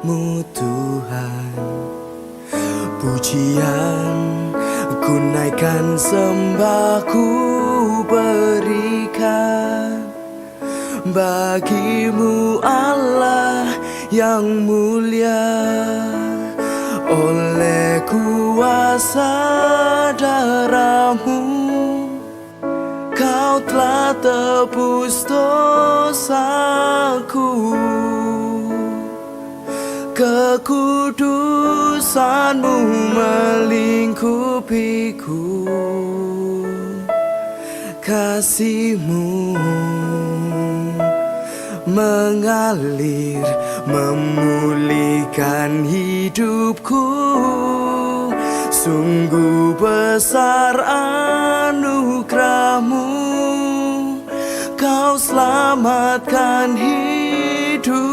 Tuhan. Pujian ku naikkan, sembahku berikan bagimu Allah yang mulia. Oleh kuasa darah-Mu Kau telah tebus dosaku. Kekudusan-Mu melingkupiku. Kasih-Mu mengalir, memulihkan hidupku. Sungguh besar anugerah-Mu, Kau selamatkan hidupku.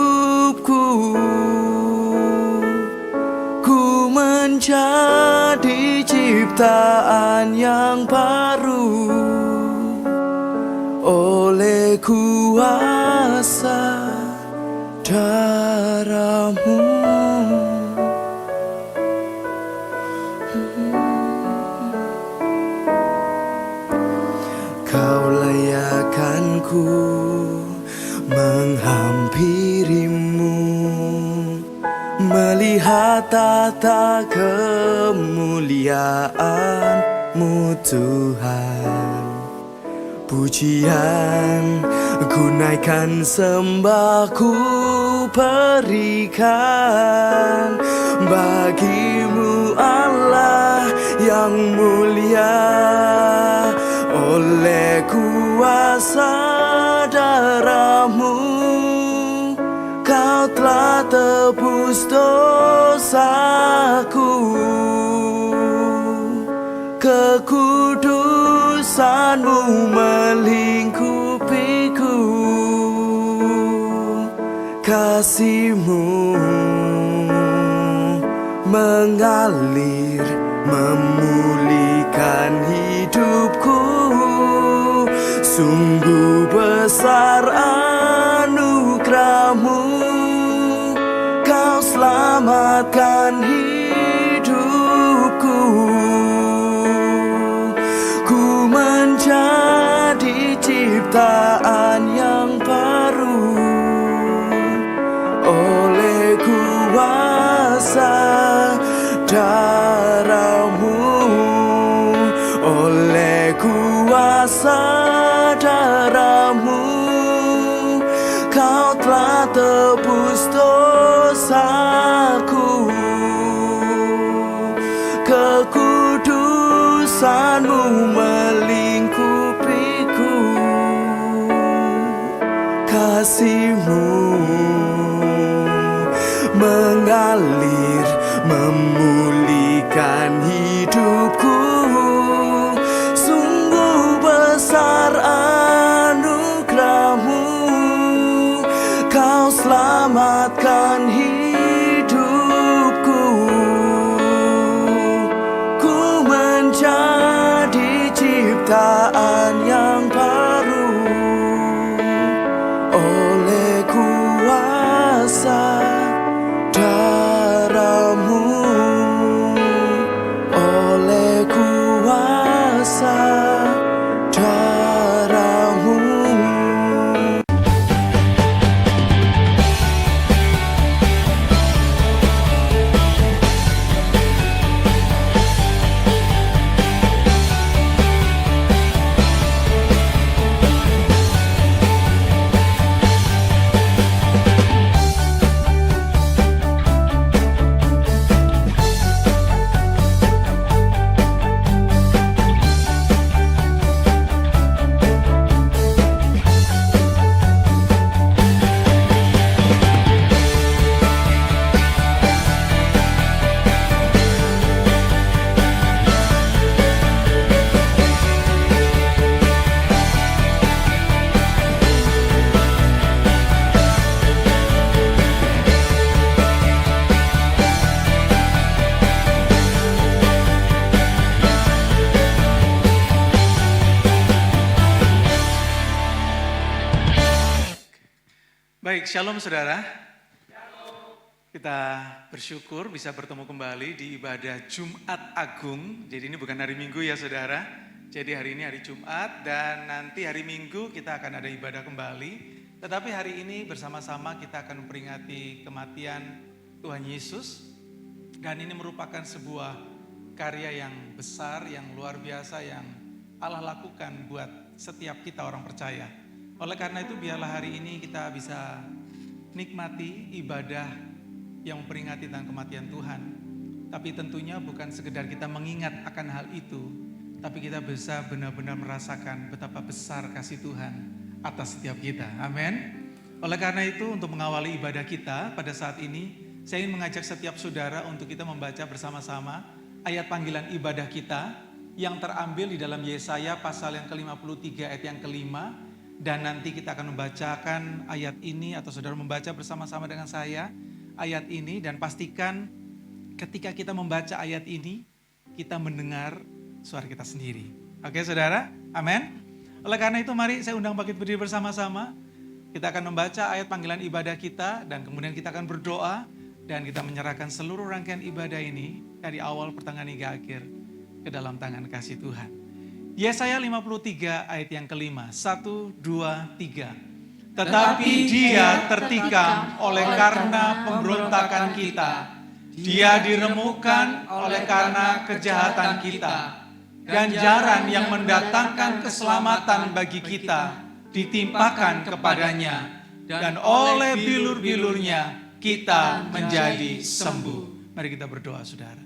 Ku menjadi ciptaan yang baru oleh kuasa darah-Mu. Kau layakkanku menghampiri-Mu, melihat tata kemuliaan-Mu Tuhan. Pujian ku naikkan, sembahku berikan bagimu Allah yang mulia. Oleh kuasa darah-Mu Kau telah tebus dosaku. Kekudusan-Mu melingkupiku. Kasih-Mu mengalir, memulihkan hidupku. Sungguh besar anugerah-Mu, Kau selamatkan hidupku. Ku menjadi ciptaan yang baru oleh kuasa darah-Mu. Oleh kuasa darah-Mu Kau telah tebus dosaku. Kekudusan-Mu melingkupiku. Kasih-Mu mengalir, memulihkan hidupku. Sungguh besar anugerah-Mu, Kau selamatkan hidupku. Ku menjadi ciptaan yang baru oleh kuasa darah-Mu. Oleh kuasa darah-Mu. Baik, shalom saudara. Kita bersyukur bisa bertemu kembali di ibadah Jumat Agung. Jadi ini bukan hari Minggu ya saudara. Jadi hari ini hari Jumat dan nanti hari Minggu kita akan ada ibadah kembali. Tetapi hari ini bersama-sama kita akan memperingati kematian Tuhan Yesus. Dan ini merupakan sebuah karya yang besar, yang luar biasa yang Allah lakukan buat setiap kita orang percaya. Oleh karena itu biarlah hari ini kita bisa nikmati ibadah yang memperingati tentang kematian Tuhan. Tapi tentunya bukan sekedar kita mengingat akan hal itu, tapi kita bisa benar-benar merasakan betapa besar kasih Tuhan atas setiap kita. Amin. Oleh karena itu untuk mengawali ibadah kita pada saat ini, saya ingin mengajak setiap saudara untuk kita membaca bersama-sama ayat panggilan ibadah kita yang terambil di dalam Yesaya pasal yang ke-53 ayat yang ke-5. Dan nanti kita akan membacakan ayat ini atau saudara membaca bersama-sama dengan saya ayat ini, dan pastikan ketika kita membaca ayat ini kita mendengar suara kita sendiri. Oke saudara, amin. Oleh karena itu mari saya undang bangkit berdiri bersama-sama. Kita akan membaca ayat panggilan ibadah kita dan kemudian kita akan berdoa dan kita menyerahkan seluruh rangkaian ibadah ini dari awal pertengahan hingga akhir ke dalam tangan kasih Tuhan. Yesaya 53 ayat yang ke-5, 1, 2, 3. Tetapi dia tertikam oleh karena pemberontakan kita. Dia diremukkan oleh karena kejahatan kita. Ganjaran yang mendatangkan keselamatan bagi kita ditimpakan kepadanya. Dan oleh bilur-bilurnya kita menjadi sembuh. Mari kita berdoa saudara.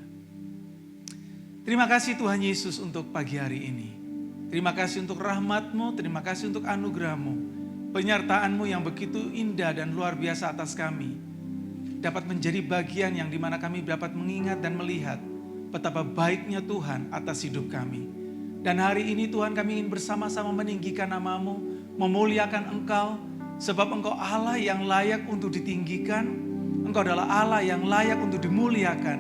Terima kasih Tuhan Yesus untuk pagi hari ini. Terima kasih untuk rahmat-Mu, terima kasih untuk anugerah-Mu. Penyertaan-Mu yang begitu indah dan luar biasa atas kami dapat menjadi bagian yang dimana kami dapat mengingat dan melihat betapa baiknya Tuhan atas hidup kami. Dan hari ini Tuhan kami ingin bersama-sama meninggikan nama-Mu, memuliakan Engkau, sebab Engkau Allah yang layak untuk ditinggikan, Engkau adalah Allah yang layak untuk dimuliakan,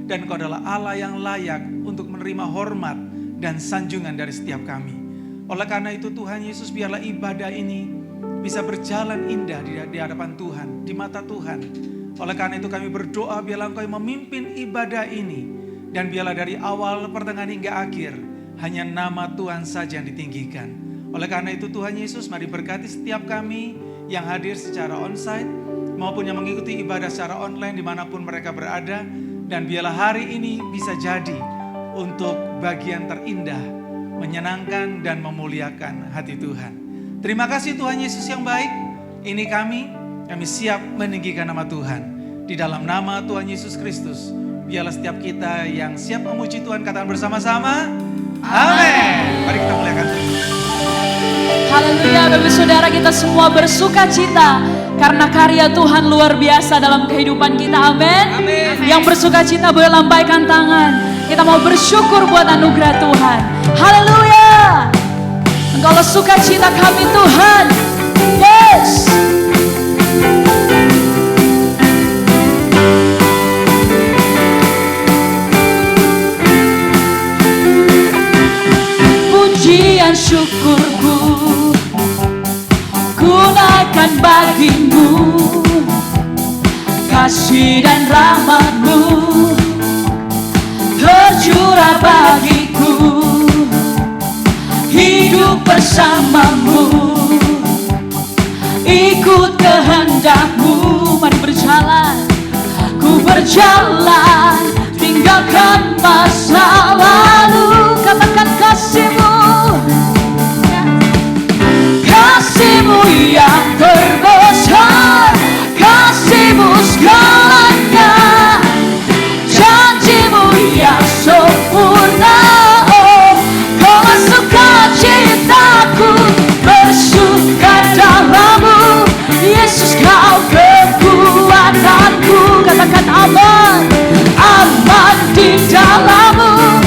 dan Engkau adalah Allah yang layak untuk menerima hormat dan sanjungan dari setiap kami. Oleh karena itu Tuhan Yesus, biarlah ibadah ini bisa berjalan indah di hadapan Tuhan, di mata Tuhan. Oleh karena itu kami berdoa biarlah Engkau yang memimpin ibadah ini. Dan biarlah dari awal pertengahan hingga akhir hanya nama Tuhan saja yang ditinggikan. Oleh karena itu Tuhan Yesus, mari berkati setiap kami yang hadir secara onsite maupun yang mengikuti ibadah secara online dimanapun mereka berada. Dan biarlah hari ini bisa jadi untuk bagian terindah, menyenangkan dan memuliakan hati Tuhan. Terima kasih Tuhan Yesus yang baik. Ini kami siap meninggikan nama Tuhan. Di dalam nama Tuhan Yesus Kristus, biarlah setiap kita yang siap memuji Tuhan katakan bersama-sama, amin. Mari kita muliakan Tuhan. Haleluya, Bapak Saudara, kita semua bersuka cita karena karya Tuhan luar biasa dalam kehidupan kita, amin. Yang bersuka cita boleh lambaikan tangan. Kita mau bersyukur buat anugerah Tuhan. Haleluya. Engkaulah sukacita kami Tuhan. Yes. Pujian syukurku gunakan bagimu, kasih dan rahmat-Mu tercurah bagiku. Hidup bersama-Mu, ikut kehendak-Mu. Mari berjalan, ku berjalan, tinggalkan masa lalu. Katakan kasih-Mu, kasih-Mu yang terbesar, kasih-Mu segalanya, janji-Mu yang sempurna. Cintaku bersuka dalam-Mu, Yesus Kau kekuatanku. Katakan aman, aman di dalam-Mu,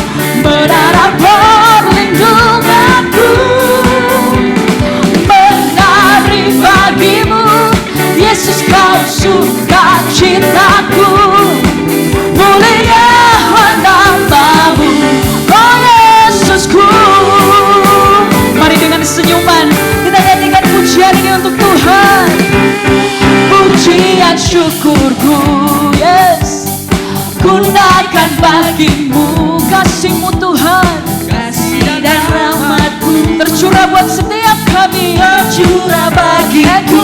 limpahkan bagimu. Kasih-Mu Tuhan, kasih dan rahmat-Mu tercurah buat setiap kami. tercurah bagiku.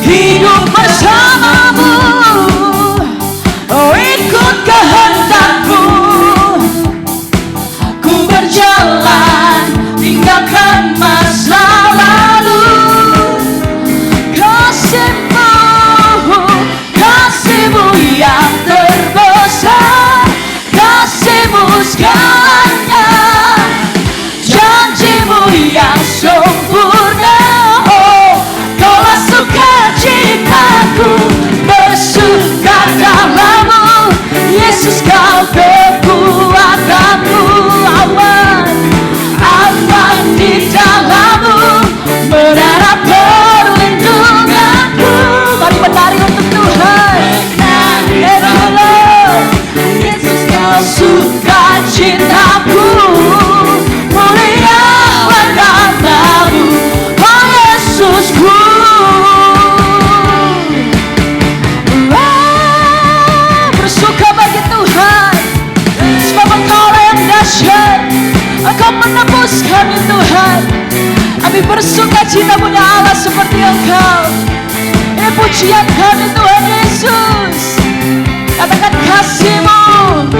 Hidup bersama-Mu, oh ikut kehendak-Mu. Ku berjalan tinggalkan masa lalu. Kasih-Mu, kasih-Mu yang terbesar, kasih-Mu segalanya, janji-Mu yang sempurna. Oh, Kaulah sukacitaku, bersuka dalam-Mu. Yesus, Kau kekuatanku. Aman, aman di dalam-Mu, berharap perlindunganku. Mari menari untuk Tuhan. Yesus, Kau Sukacitaku, mulialah nama-Mu, oh Yesusku. Bersuka bagi Tuhan, sebab Engkau yang dahsyat. Engkau menebus kami Tuhan. Kami bersuka cita punya Allah seperti Engkau. Ini pujian kami Tuhan Yesus. Katakan kasih-Mu,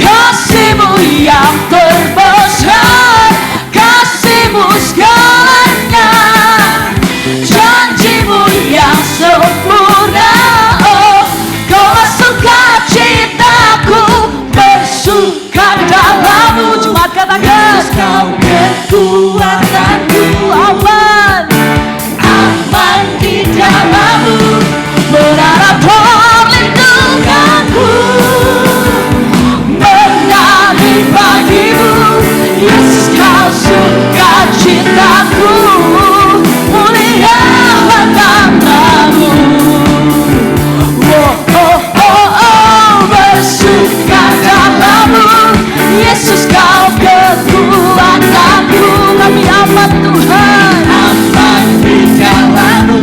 kasih-Mu yang terbesar, kasih-Mu segalanya, janji-Mu yang sempurna. Oh, Kaulah sukacitaku, bersuka dalam-Mu. Jemaat katakan, Kau kekuatanku. aman, Aman di dalam-Mu, berharap perlindunganku. Menari bagimu, Yesus, Kau sukacitaku, mulialah nama-Mu. Oh, oh, oh, oh, bersuka dalam-Mu, Yesus, Kau kekuatanku. Kami aman Tuhan, aman di dalam-Mu,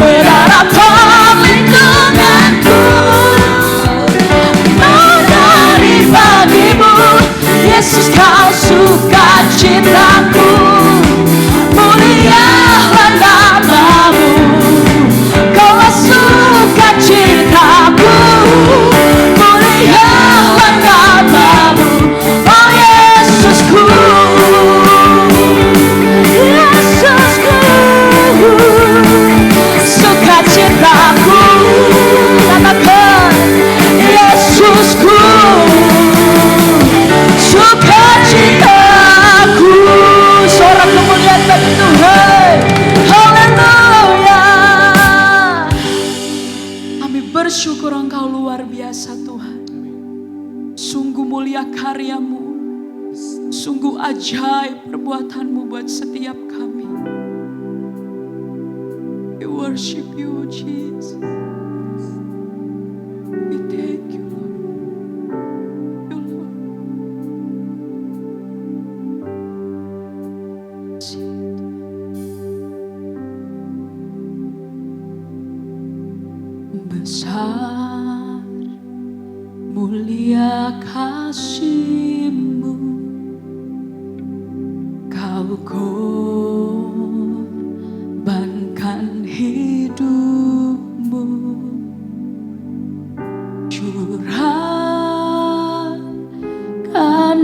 berharap perlindunganku. Menari bagimu, Yesus, Kau sukacitaku, mulialah nama-Mu. Kaulah sukacitaku, mulialah nama-Mu, oh Yesusku. Yesusku, sukacitaku. Katakan, Yesusku, sukacitaku. Sorak kemuliaan bagi Tuhan. Haleluya. Kami bersyukur Engkau luar biasa Tuhan. Sungguh mulia karya-Mu, sungguh ajaib perbuatan-Mu buat setiap kami. We worship You, Jesus. We thank You, Lord. You, Lord. Besar mulia kasih-Mu, Kau korbankan hidup-Mu, curahkan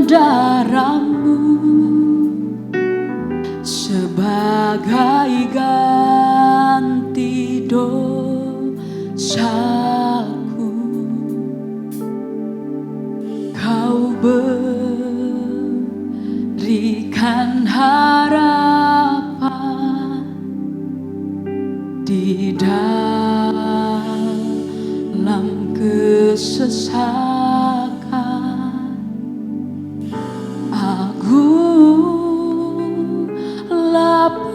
darah-Mu sebagai ganti dosaku. Kau berikan harapan di dalam kesesakan. Agunglah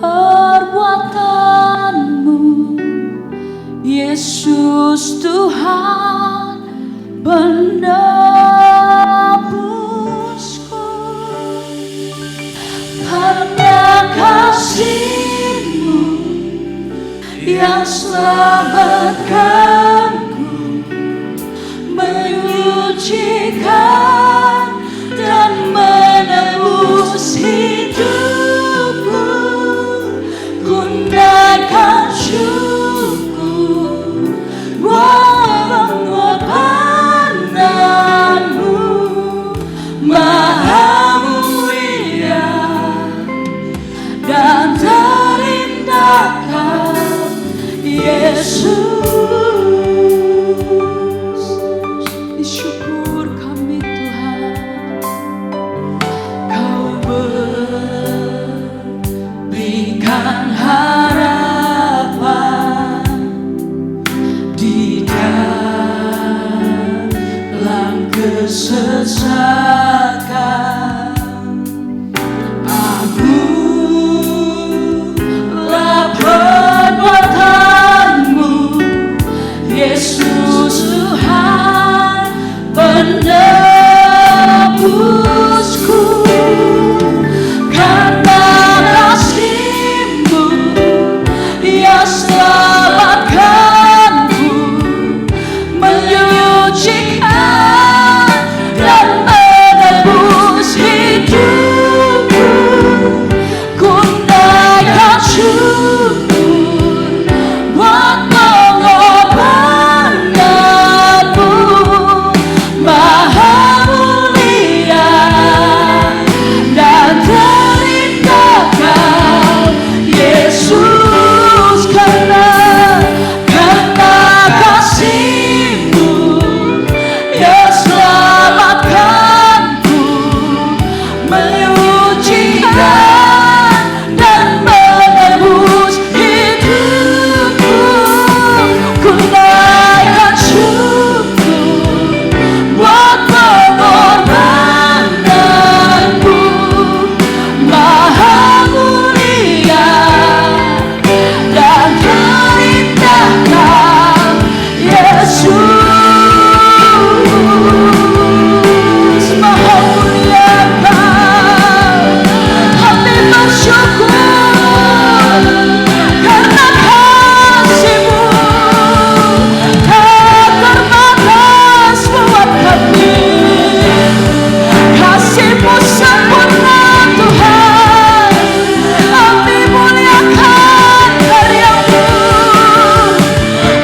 perbuatan-Mu, Yesus Tuhan penebusku. Karena kasih-Mu yang selamatkanku, menyucikan dan menebus hidupku. Ku naikkan syukur buat pengorbananmu, Maha mulia dan terindah Kau, Yesus. Syukur kami Tuhan, Kau berikan harapan di dalam kesesakan. Agunglah perbuatanmu, Yesus Tuhan penebusku. Karena kasih-Mu yang selamatkanku, menyucikan dan menebus hidupku. Ku naikkan syukur buat pengorbananmu, Maha mulia dan terindah Kau, Yesus. Karena kasih-Mu yang selamatkanku, menyucikan dan menebus hidupku. Ku naikkan syukur buat pengorbananmu, Maha mulia dan terindah Kau, Yesus. Maha mulia Kau, kami bersyukur karena kasih-Mu tak terbatas buat kami. Kasih-Mu sempurna Tuhan, kami muliakan karya-Mu.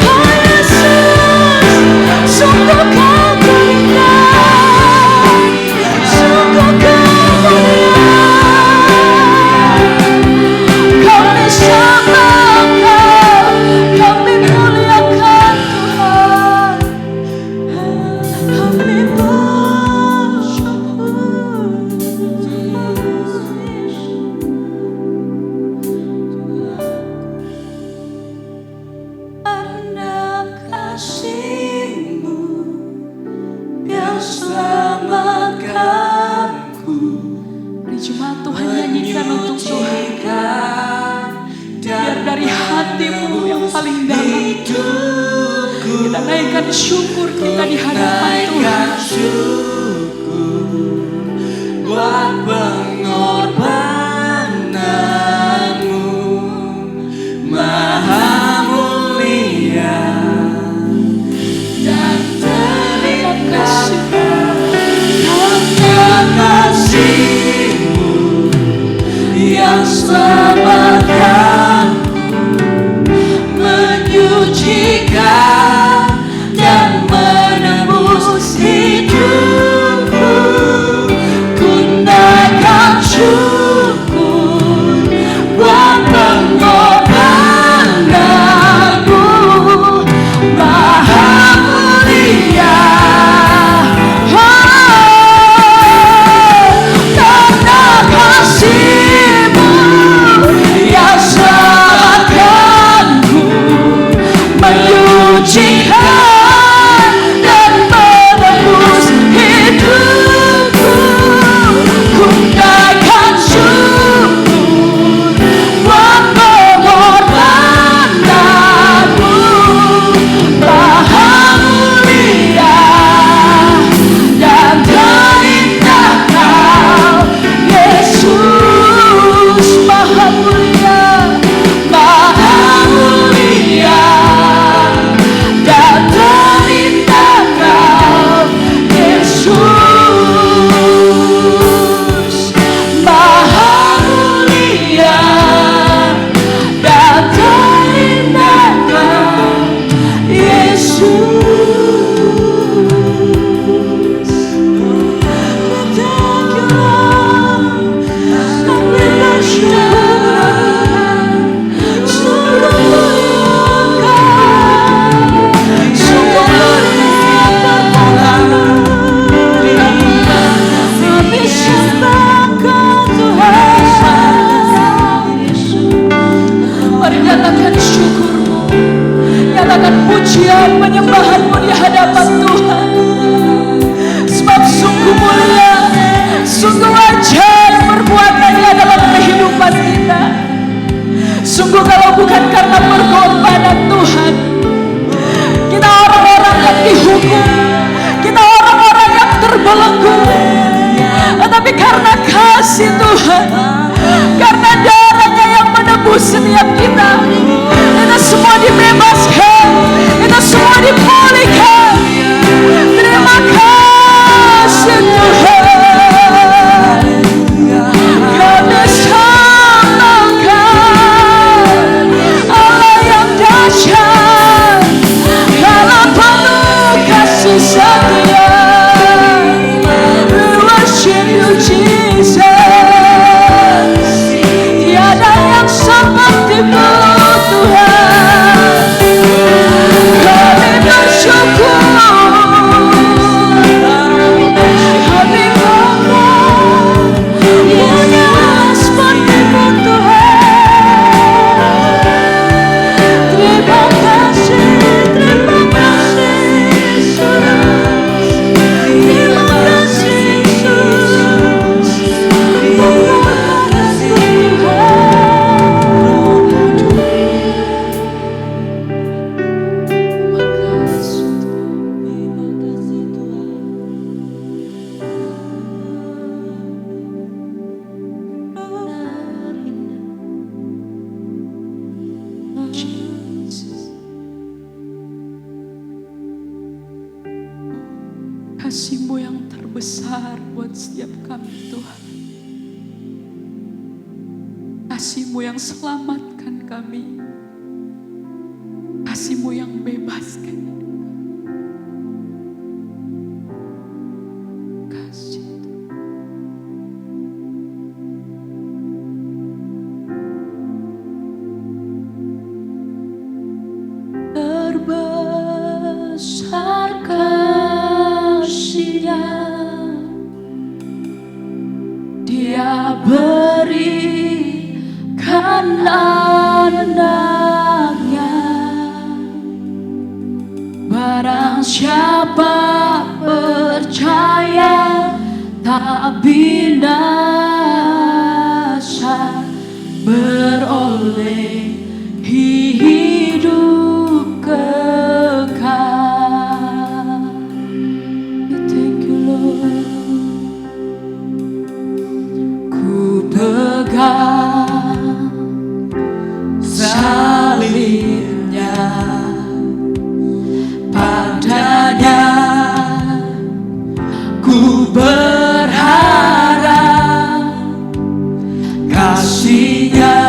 Oh Yesus, sungguh Kau terindah, sungguh Kau mulia. Kami sembah Kau, kami muliakan Tuhan, kami bersyukur. Karena kasih-Mu yang selamatkanku. Mari jemaat Tuhan nyanyikan untuk Tuhan, biar dari hati-Mu yang paling dalam kita naikkan syukur kita di hadapan Tuhan. buat pengorbananmu, Maha mulia dan terindah karena kasih-Mu yang selamatkanku, menyucikan dan menebus hidupku. Ku penyembahan-Mu di hadapan Tuhan. Sebab sungguh mulia, sungguh ajaib perbuatan-Nya dalam kehidupan kita. Sungguh kalau bukan karena pengorbanan Tuhan, kita orang-orang yang dihukum, kita orang-orang yang terbelenggu. Tetapi karena kasih Tuhan, karena darah-Nya yang menebus setiap kita, kita semua dibebaskan, kita semua dipulihkan. Terima kasih Tuhan. Kami sembahkan Allah yang dahsyat, Allah penuh kasih setia. We worship you Jesus. Tiada yang seperti-Mu Tuhan. Kami bersyukur. Kami bangga punya seperti-Mu Tuhan. Terima kasih Yesus. Terima kasih Yesus. Terima kasih kasih-Mu yang terbesar buat setiap kami Tuhan. Kasih-Mu yang selamatkan kami. Kasih-Mu yang bebaskan. Kasih terbesar kasih-Nya, Dia berikan anaknya. Barang siapa percaya tak binasa, beroleh hidup kekal. We thank you Lord. Ku pegang salibnya, padanya ku berharap kasih-Nya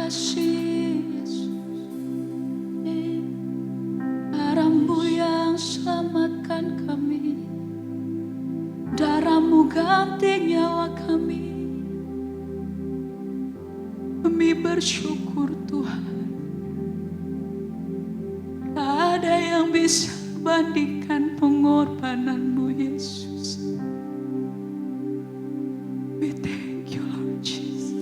kasih Yesus. Darah-Mu yang selamatkan kami, darah-Mu ganti nyawa kami. Kami bersyukur Tuhan. Tak ada yang bisa bandingkan pengorbanan-Mu Yesus. We thank you Lord Jesus.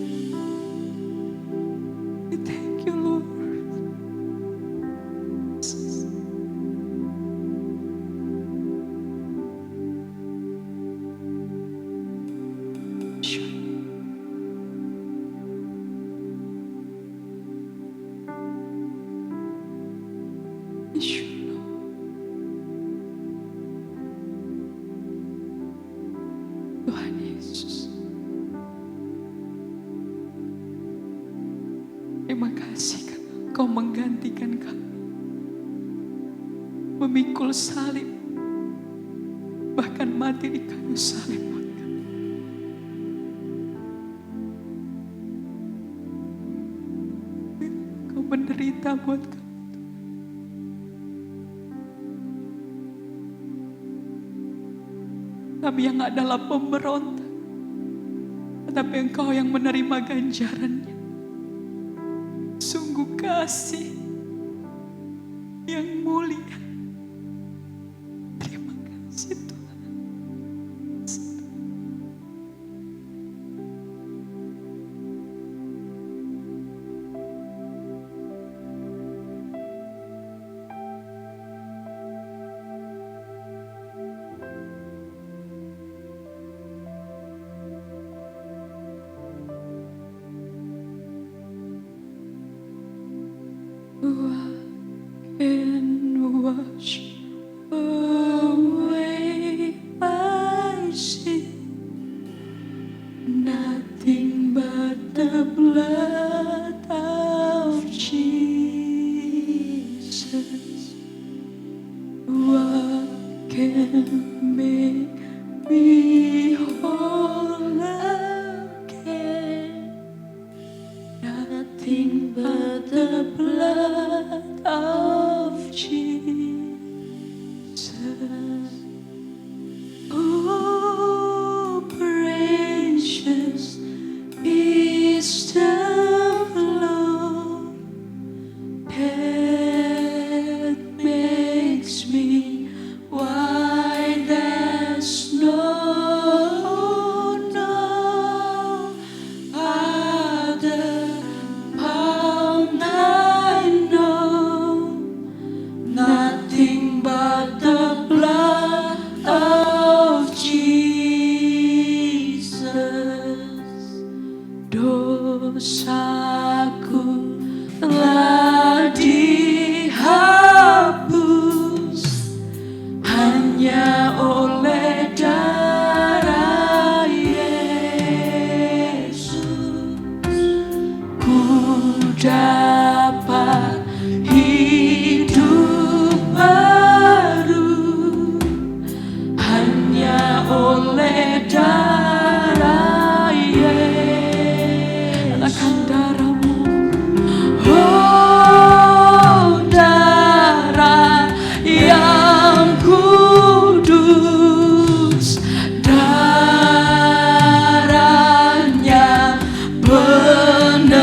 We thank you Lord. Tuhan Yesus, terima kasih karena Engkau menggantikan kami, memikul salib, bahkan mati di kayu salib buat kami. Engkau menderita buat kami. Kami yang adalah pemberontak, tetapi Engkau yang menerima ganjarannya. Sungguh kasih yang mulia. Terima kasih Tuhan. What can wash away my sin? Nothing but the blood of Jesus. What can make me whole again? Nothing but the blood of Jesus. Oh, precious is the blood that makes me white as snow. No other pound I know, nothing but the blood of Jesus. Dosaku telah dihapus hanya oleh darah Yesus. Ku dapat hidup baru hanya oleh darah Yesus. Akan darah-Mu, oh darah yang kudus, darahnya penebus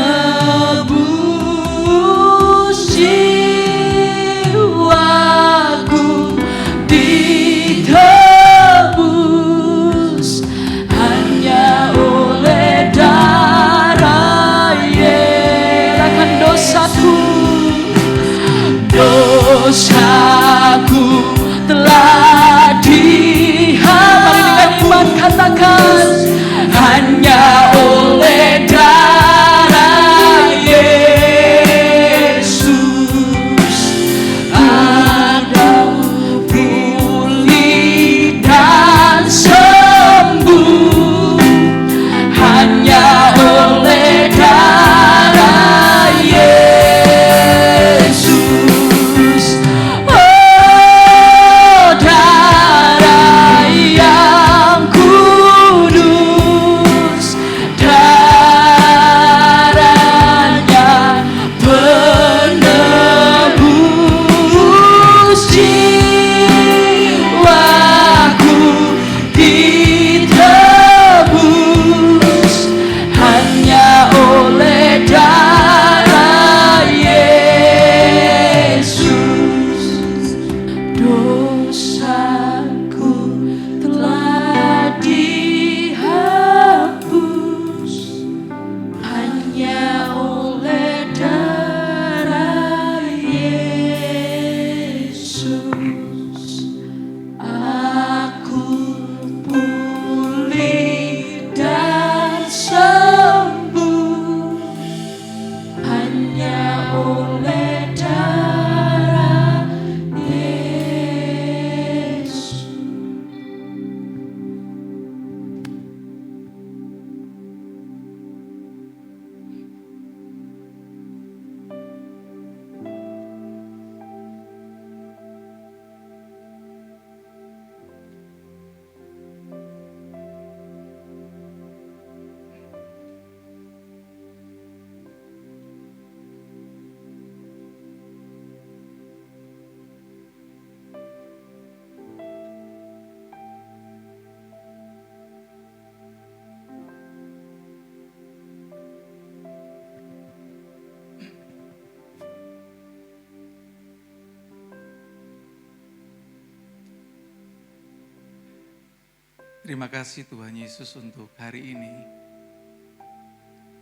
Terima kasih Tuhan Yesus untuk hari ini.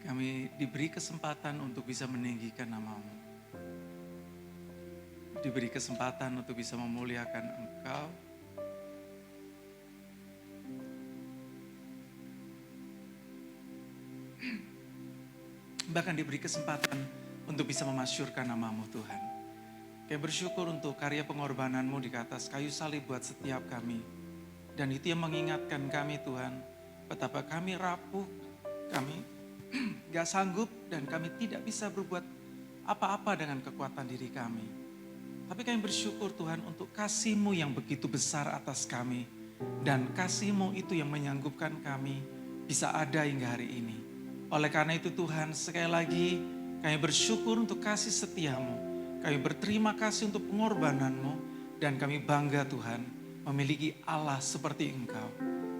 Kami diberi kesempatan untuk bisa meninggikan nama-Mu. Diberi kesempatan untuk bisa memuliakan Engkau. Bahkan diberi kesempatan untuk bisa memasyurkan nama-Mu Tuhan. Kami bersyukur untuk karya pengorbanan-Mu di atas kayu salib buat setiap kami. Dan itu yang mengingatkan kami Tuhan, betapa kami rapuh, kami gak sanggup dan kami tidak bisa berbuat apa-apa dengan kekuatan diri kami. Tapi kami bersyukur Tuhan untuk kasih-Mu yang begitu besar atas kami. Dan kasih-Mu itu yang menyanggupkan kami bisa ada hingga hari ini. Oleh karena itu Tuhan, sekali lagi kami bersyukur untuk kasih setia-Mu. Kami berterima kasih untuk pengorbanan-Mu. Dan kami bangga Tuhan memiliki Allah seperti Engkau.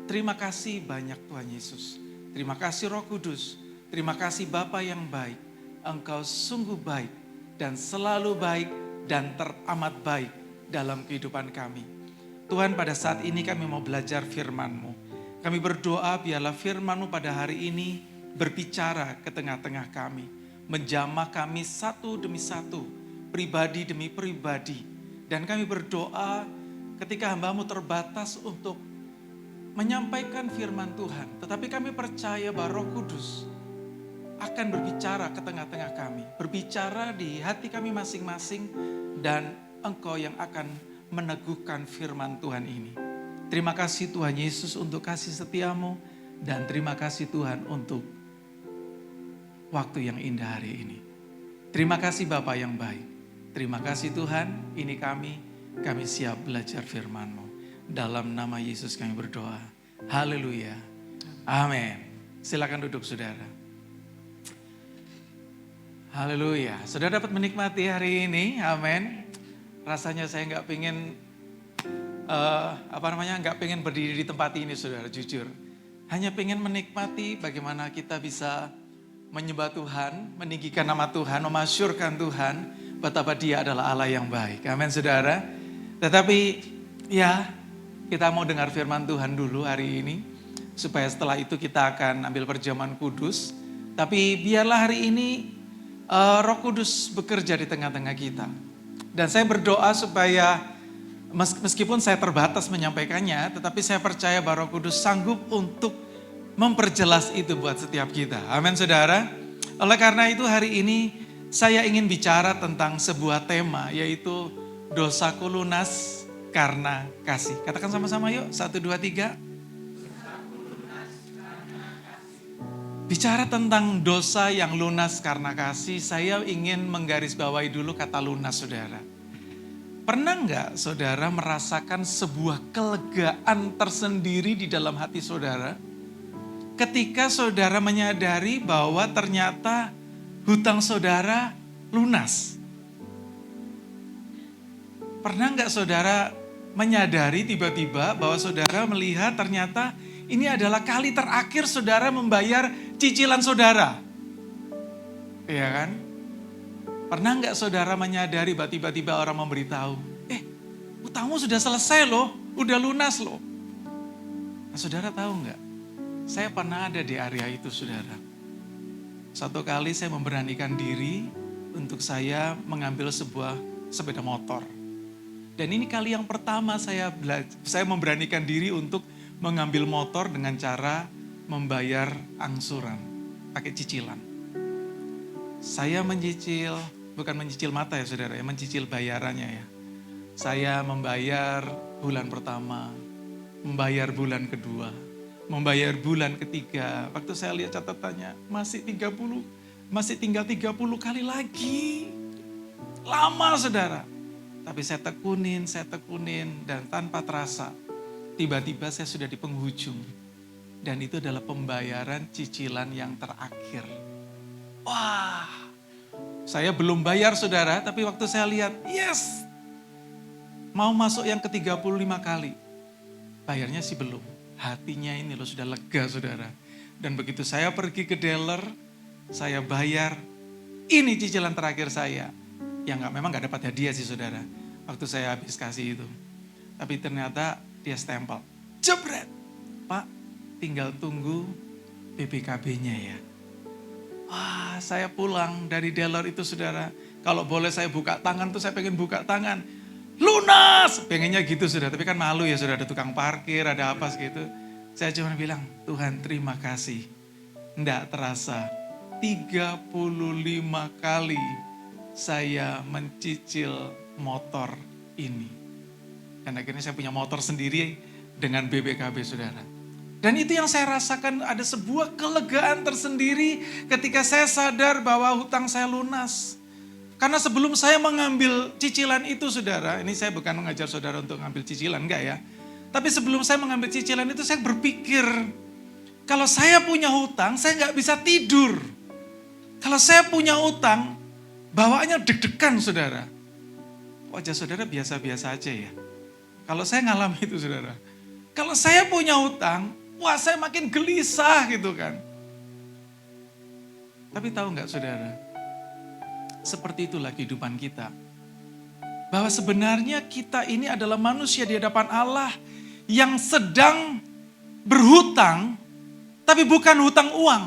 Terima kasih banyak Tuhan Yesus. Terima kasih Roh Kudus. Terima kasih Bapa yang baik. Engkau sungguh baik dan selalu baik dan teramat baik dalam kehidupan kami. Tuhan, pada saat ini kami mau belajar firman-Mu. Kami berdoa biarlah firman-Mu pada hari ini berbicara ke tengah-tengah kami. Menjamah kami satu demi satu, pribadi demi pribadi. Dan kami berdoa ketika hamba-Mu terbatas untuk menyampaikan firman Tuhan. Tetapi kami percaya bahwa Roh Kudus akan berbicara ke tengah-tengah kami. Berbicara di hati kami masing-masing dan Engkau yang akan meneguhkan firman Tuhan ini. Terima kasih Tuhan Yesus untuk kasih setia-Mu dan terima kasih Tuhan untuk waktu yang indah hari ini. Terima kasih Bapa yang baik. Terima kasih Tuhan, ini kami siap belajar firman-Mu. Dalam nama Yesus kami berdoa. Haleluya. Amin. Silakan duduk saudara. Haleluya. Saudara dapat menikmati hari ini. Amin. Rasanya saya nggak pengen nggak pengen berdiri di tempat ini saudara, jujur. Hanya pengen menikmati bagaimana kita bisa menyembah Tuhan, meninggikan nama Tuhan, memasyurkan Tuhan, betapa Dia adalah Allah yang baik. Amin saudara. Tetapi ya, kita mau dengar firman Tuhan dulu hari ini, supaya setelah itu kita akan ambil perjamuan kudus. Tapi biarlah hari ini Roh Kudus bekerja di tengah-tengah kita. Dan saya berdoa supaya meskipun saya terbatas menyampaikannya, tetapi saya percaya bahwa Roh Kudus sanggup untuk memperjelas itu buat setiap kita. Amin saudara. Oleh karena itu hari ini saya ingin bicara tentang sebuah tema, yaitu dosaku lunas karena kasih. Katakan sama-sama yuk, 1, 2, 3. Bicara tentang dosa yang lunas karena kasih, saya ingin menggarisbawahi dulu kata lunas saudara. Pernah nggak saudara merasakan sebuah kelegaan tersendiri di dalam hati saudara? Ketika saudara menyadari bahwa ternyata hutang saudara lunas. Pernah nggak saudara menyadari tiba-tiba bahwa saudara melihat ternyata ini adalah kali terakhir saudara membayar cicilan saudara. Iya kan? Pernah nggak saudara menyadari bahwa tiba-tiba orang memberitahu, utangmu sudah selesai loh, udah lunas loh. Nah saudara tahu nggak? Saya pernah ada di area itu saudara. Satu kali saya memberanikan diri untuk saya mengambil sebuah sepeda motor. Dan ini kali yang pertama saya memberanikan diri untuk mengambil motor dengan cara membayar angsuran, pakai cicilan. Saya bukan mencicil mata ya saudara, ya mencicil bayarannya ya. Saya membayar bulan pertama, membayar bulan kedua, membayar bulan ketiga. Waktu saya lihat catatannya, masih tinggal 30 kali lagi. Lama saudara. Tapi saya tekunin dan tanpa terasa. Tiba-tiba saya sudah di penghujung. Dan itu adalah pembayaran cicilan yang terakhir. Wah, saya belum bayar saudara, tapi waktu saya lihat, yes, mau masuk yang ke-35 kali. Bayarnya sih belum, hatinya ini loh sudah lega saudara. Dan begitu saya pergi ke dealer, saya bayar, ini cicilan terakhir saya. Yang memang gak dapat hadiah sih saudara, waktu saya habis kasih itu. Tapi ternyata dia stempel, jebret. Pak, tinggal tunggu BPKB-nya ya. Wah, saya pulang dari Delor itu saudara. Kalau boleh saya buka tangan tuh saya pengen buka tangan. Lunas! Pengennya gitu saudara, tapi kan malu ya saudara, ada tukang parkir, ada apa gitu. Saya cuma bilang, Tuhan terima kasih. Nggak terasa, 35 kali saya mencicil motor ini. Dan akhirnya saya punya motor sendiri dengan BPKB saudara. Dan itu yang saya rasakan, ada sebuah kelegaan tersendiri ketika saya sadar bahwa hutang saya lunas. Karena sebelum saya mengambil cicilan itu saudara, ini saya bukan mengajar saudara untuk mengambil cicilan, enggak ya. Tapi sebelum saya mengambil cicilan itu saya berpikir, kalau saya punya hutang saya nggak bisa tidur. Kalau saya punya hutang, bawaannya deg-degan saudara. Wajah saudara biasa-biasa aja ya. Kalau saya ngalami itu saudara. Kalau saya punya hutang, wah saya makin gelisah gitu kan. Tapi tahu nggak saudara, seperti itulah kehidupan kita. Bahwa sebenarnya kita ini adalah manusia di hadapan Allah yang sedang berhutang, tapi bukan hutang uang.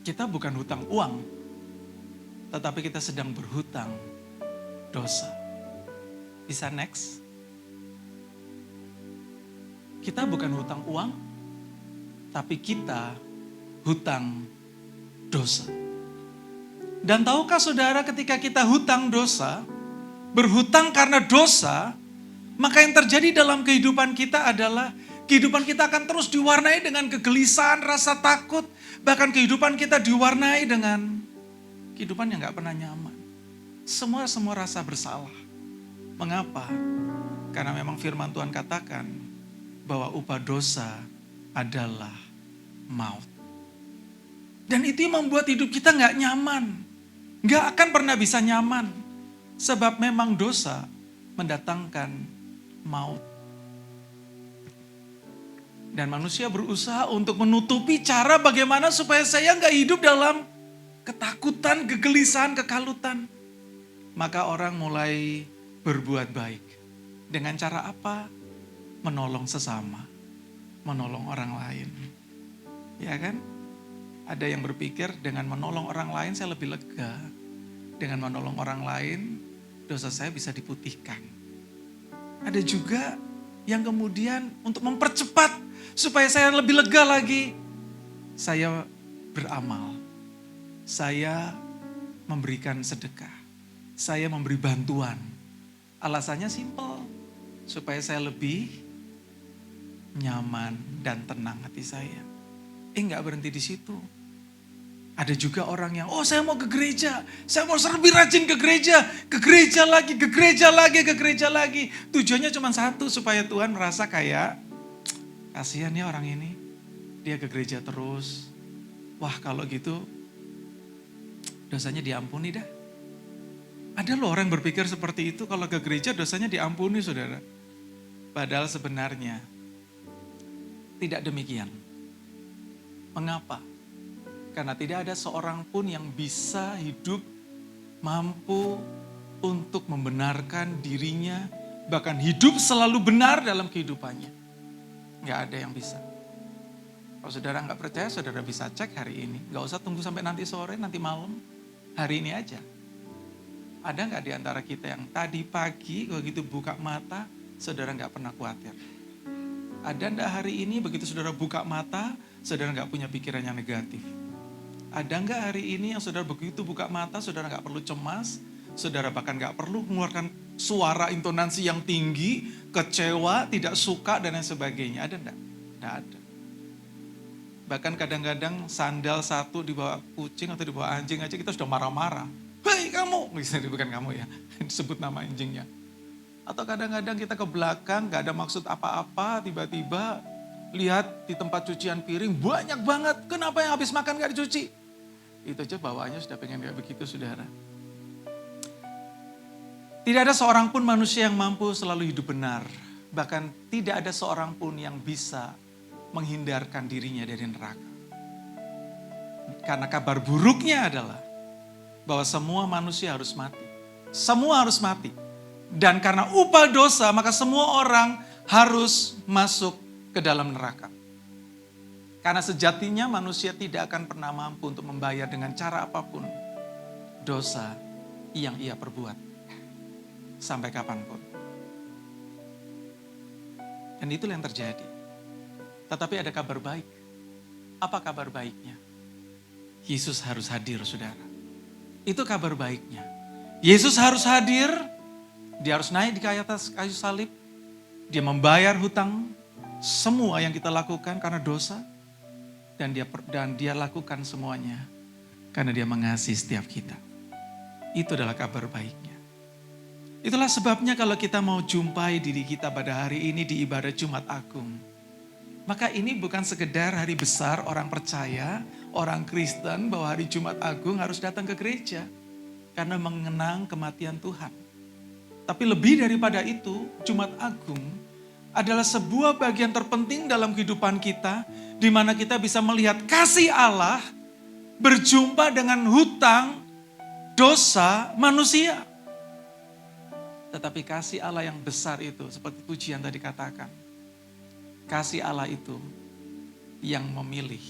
Kita bukan hutang uang, tetapi kita sedang berhutang dosa. Bisa next? Kita bukan hutang uang, tapi kita hutang dosa. Dan tahukah saudara ketika kita hutang dosa, berhutang karena dosa, maka yang terjadi dalam kehidupan kita adalah kehidupan kita akan terus diwarnai dengan kegelisahan, rasa takut, bahkan kehidupan kita diwarnai dengan kehidupan yang gak pernah nyaman. Semua rasa bersalah. Mengapa? Karena memang firman Tuhan katakan bahwa upah dosa adalah maut. Dan itu yang membuat hidup kita gak nyaman. Gak akan pernah bisa nyaman. Sebab memang dosa mendatangkan maut. Dan manusia berusaha untuk menutupi cara bagaimana supaya saya gak hidup dalam ketakutan, kegelisahan, kekalutan. Maka orang mulai berbuat baik. Dengan cara apa? Menolong sesama. Menolong orang lain. Ya kan? Ada yang berpikir dengan menolong orang lain saya lebih lega. Dengan menolong orang lain dosa saya bisa diputihkan. Ada juga yang kemudian untuk mempercepat supaya saya lebih lega lagi. Saya beramal. Saya memberikan sedekah. Saya memberi bantuan. Alasannya simpel. Supaya saya lebih nyaman dan tenang hati saya. Enggak berhenti di situ. Ada juga orang yang, oh saya mau ke gereja. Saya mau lebih rajin ke gereja. Ke gereja lagi, ke gereja lagi, ke gereja lagi. Tujuannya cuma satu, supaya Tuhan merasa kayak, kasihan ya orang ini. Dia ke gereja terus. Wah kalau gitu, dosanya diampuni dah. Ada loh orang berpikir seperti itu, kalau ke gereja dosanya diampuni saudara. Padahal sebenarnya tidak demikian. Mengapa? Karena tidak ada seorang pun yang bisa hidup mampu untuk membenarkan dirinya, bahkan hidup selalu benar dalam kehidupannya. Nggak ada yang bisa. Kalau saudara nggak percaya, saudara bisa cek hari ini. Nggak usah tunggu sampai nanti sore, nanti malam. Hari ini aja. Ada nggak di antara kita yang tadi pagi kalau gitu buka mata, saudara nggak pernah khawatir? Ada nggak hari ini begitu saudara buka mata, saudara nggak punya pikiran yang negatif? Ada nggak hari ini yang saudara begitu buka mata, saudara nggak perlu cemas, saudara bahkan nggak perlu mengeluarkan suara intonasi yang tinggi, kecewa, tidak suka dan lain sebagainya? Ada nggak? Nggak ada. Bahkan kadang-kadang sandal satu dibawa kucing atau dibawa anjing aja kita sudah marah-marah. Hei kamu, misalnya bukan kamu ya, disebut nama anjingnya. Atau kadang-kadang kita ke belakang gak ada maksud apa-apa, tiba-tiba lihat di tempat cucian piring banyak banget. Kenapa yang habis makan gak dicuci? Itu aja bawaannya sudah pengen kayak begitu saudara. Tidak ada seorang pun manusia yang mampu selalu hidup benar. Bahkan tidak ada seorang pun yang bisa menghindarkan dirinya dari neraka. Karena kabar buruknya adalah bahwa semua manusia harus mati. Semua harus mati. Dan karena upah dosa, maka semua orang harus masuk ke dalam neraka. Karena sejatinya manusia tidak akan pernah mampu untuk membayar dengan cara apapun dosa yang ia perbuat sampai kapanpun. Dan itulah yang terjadi. Tetapi ada kabar baik. Apa kabar baiknya? Yesus harus hadir, saudara. Itu kabar baiknya. Yesus harus hadir, dia harus naik di atas kayu salib, dia membayar hutang semua yang kita lakukan karena dosa, dan dia lakukan semuanya karena dia mengasihi setiap kita. Itu adalah kabar baiknya. Itulah sebabnya kalau kita mau jumpai diri kita pada hari ini di ibadah Jumat Agung, maka ini bukan sekedar hari besar orang percaya, orang Kristen bahwa hari Jumat Agung harus datang ke gereja karena mengenang kematian Tuhan. Tapi lebih daripada itu, Jumat Agung adalah sebuah bagian terpenting dalam kehidupan kita, di mana kita bisa melihat kasih Allah berjumpa dengan hutang dosa manusia. Tetapi kasih Allah yang besar itu, seperti pujian tadi katakan, kasih Allah itu yang memilih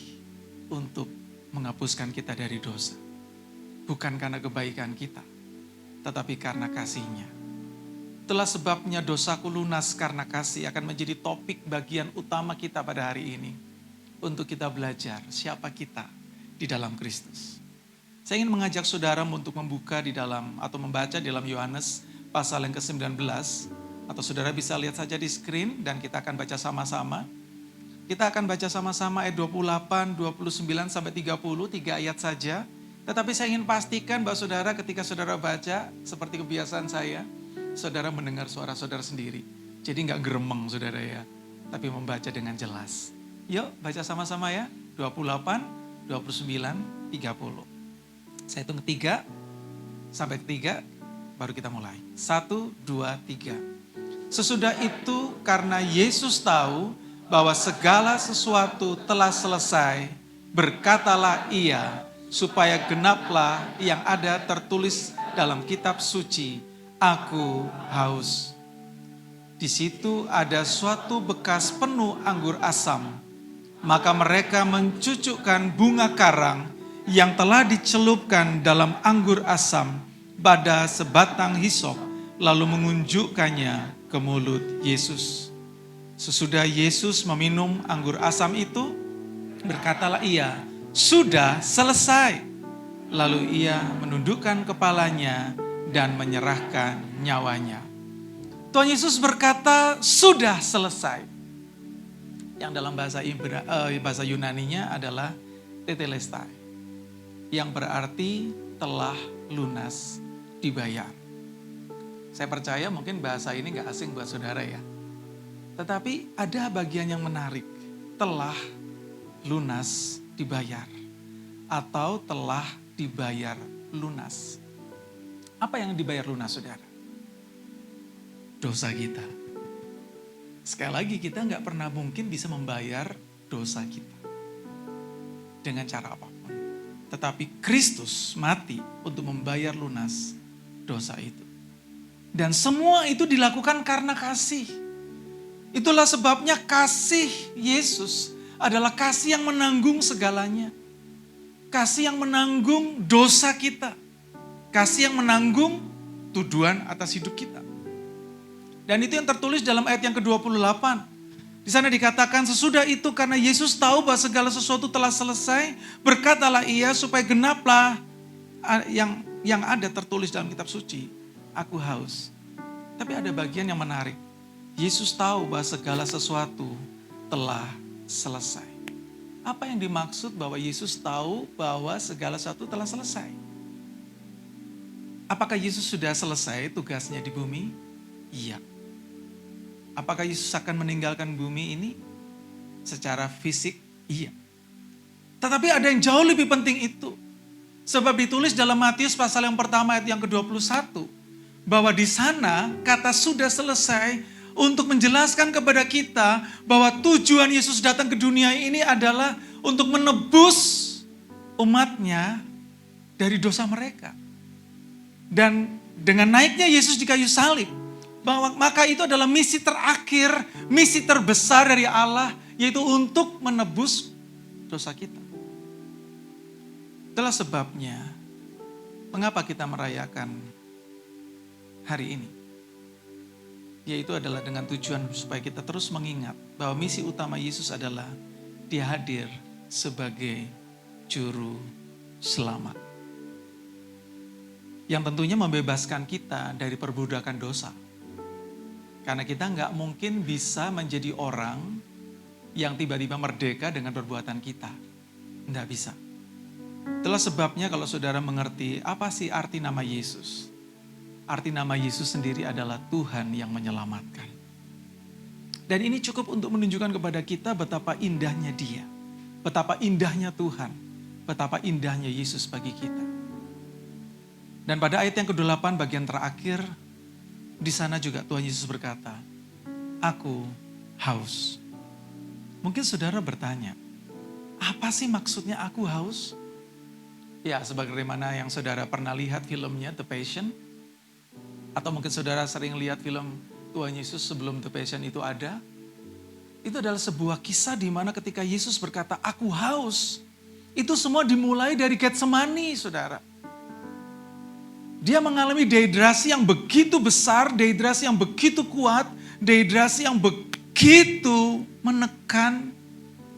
untuk menghapuskan kita dari dosa. Bukan karena kebaikan kita, tetapi karena kasih-Nya. Itulah sebabnya dosaku lunas karena kasih akan menjadi topik bagian utama kita pada hari ini. Untuk kita belajar siapa kita di dalam Kristus. Saya ingin mengajak saudara untuk membuka di dalam atau membaca di dalam Yohanes pasal yang ke-19. Atau saudara bisa lihat saja di screen dan kita akan baca sama-sama. Kita akan baca sama-sama ayat 28, 29 sampai 30, 3 ayat saja. Tetapi saya ingin pastikan bahwa saudara ketika saudara baca seperti kebiasaan saya, saudara mendengar suara saudara sendiri. Jadi enggak geremeng saudara ya, tapi membaca dengan jelas. Yuk baca sama-sama ya, 28, 29, 30. Saya hitung 3 sampai 3, baru kita mulai. 1, 2, 3. Sesudah itu karena Yesus tahu bahwa segala sesuatu telah selesai, berkatalah ia, supaya genaplah yang ada tertulis dalam kitab suci, aku haus. Di situ ada suatu bekas penuh anggur asam. Maka mereka mencucukkan bunga karang yang telah dicelupkan dalam anggur asam pada sebatang hisop, lalu mengunjukkannya ke mulut Yesus. Sesudah Yesus meminum anggur asam itu, berkatalah ia, sudah selesai. Lalu ia menundukkan kepalanya dan menyerahkan nyawanya. Tuhan Yesus berkata, sudah selesai. Yang dalam bahasa Yunaninya adalah tetelestai. Yang berarti telah lunas dibayar. Saya percaya mungkin bahasa ini gak asing buat saudara ya. Tetapi ada bagian yang menarik. Telah lunas dibayar. Atau telah dibayar lunas. Apa yang dibayar lunas saudara? Dosa kita. Sekali lagi kita gak pernah mungkin bisa membayar dosa kita. Dengan cara apapun. Tetapi Kristus mati untuk membayar lunas dosa itu. Dan semua itu dilakukan karena kasih. Itulah sebabnya kasih Yesus adalah kasih yang menanggung segalanya. Kasih yang menanggung dosa kita. Kasih yang menanggung tuduhan atas hidup kita. Dan itu yang tertulis dalam ayat yang ke-28. Di sana dikatakan sesudah itu karena Yesus tahu bahwa segala sesuatu telah selesai, berkatalah ia supaya genaplah yang ada tertulis dalam kitab suci, aku haus. Tapi ada bagian yang menarik. Yesus tahu bahwa segala sesuatu telah selesai. Apa yang dimaksud bahwa Yesus tahu bahwa segala sesuatu telah selesai? Apakah Yesus sudah selesai tugasnya di bumi? Iya. Apakah Yesus akan meninggalkan bumi ini secara fisik? Iya. Tetapi ada yang jauh lebih penting itu. Sebab ditulis dalam Matius pasal yang pertama ayat yang ke-21. Bahwa di sana kata sudah selesai untuk menjelaskan kepada kita bahwa tujuan Yesus datang ke dunia ini adalah untuk menebus umatnya dari dosa mereka. Dan dengan naiknya Yesus di kayu salib, Bahwa maka itu adalah misi terakhir, misi terbesar dari Allah, yaitu untuk menebus dosa kita. Itulah sebabnya, mengapa kita merayakan hari ini. Yaitu adalah dengan tujuan supaya kita terus mengingat bahwa misi utama Yesus adalah Dia hadir sebagai juru selamat. Yang tentunya membebaskan kita dari perbudakan dosa. Karena kita nggak mungkin bisa menjadi orang yang tiba-tiba merdeka dengan perbuatan kita. Nggak bisa. Itulah sebabnya kalau saudara mengerti apa sih arti nama Yesus. Arti nama Yesus sendiri adalah Tuhan yang menyelamatkan. Dan ini cukup untuk menunjukkan kepada kita betapa indahnya Dia. Betapa indahnya Tuhan. Betapa indahnya Yesus bagi kita. Dan pada ayat yang ke-8 bagian terakhir, di sana juga Tuhan Yesus berkata, "Aku haus." Mungkin saudara bertanya, apa sih maksudnya aku haus? Ya, sebagaimana yang saudara pernah lihat filmnya The Passion, atau mungkin saudara sering lihat film Tuhan Yesus sebelum The Passion itu ada. Itu adalah sebuah kisah di mana ketika Yesus berkata, "Aku haus." Itu semua dimulai dari Getsemani, saudara. Dia mengalami dehidrasi yang begitu besar, dehidrasi yang begitu kuat, dehidrasi yang begitu menekan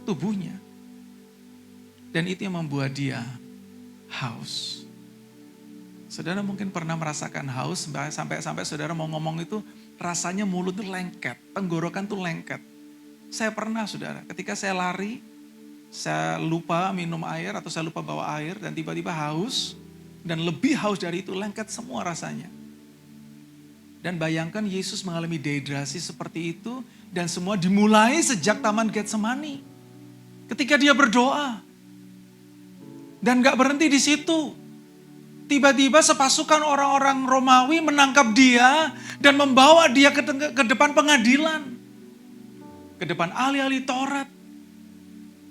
tubuhnya. Dan itu yang membuat dia haus. Saudara mungkin pernah merasakan haus sampai saudara mau ngomong itu rasanya mulut tuh lengket, tenggorokan tuh lengket. Saya pernah saudara, ketika saya lari, saya lupa minum air atau saya lupa bawa air dan tiba-tiba haus. Dan lebih haus dari itu, lengket semua rasanya. Dan bayangkan Yesus mengalami dehidrasi seperti itu dan semua dimulai sejak Taman Getsemani. Ketika dia berdoa. Dan gak berhenti di situ. Tiba-tiba sepasukan orang-orang Romawi menangkap dia dan membawa dia ke depan pengadilan. Ke depan ahli-ahli Taurat.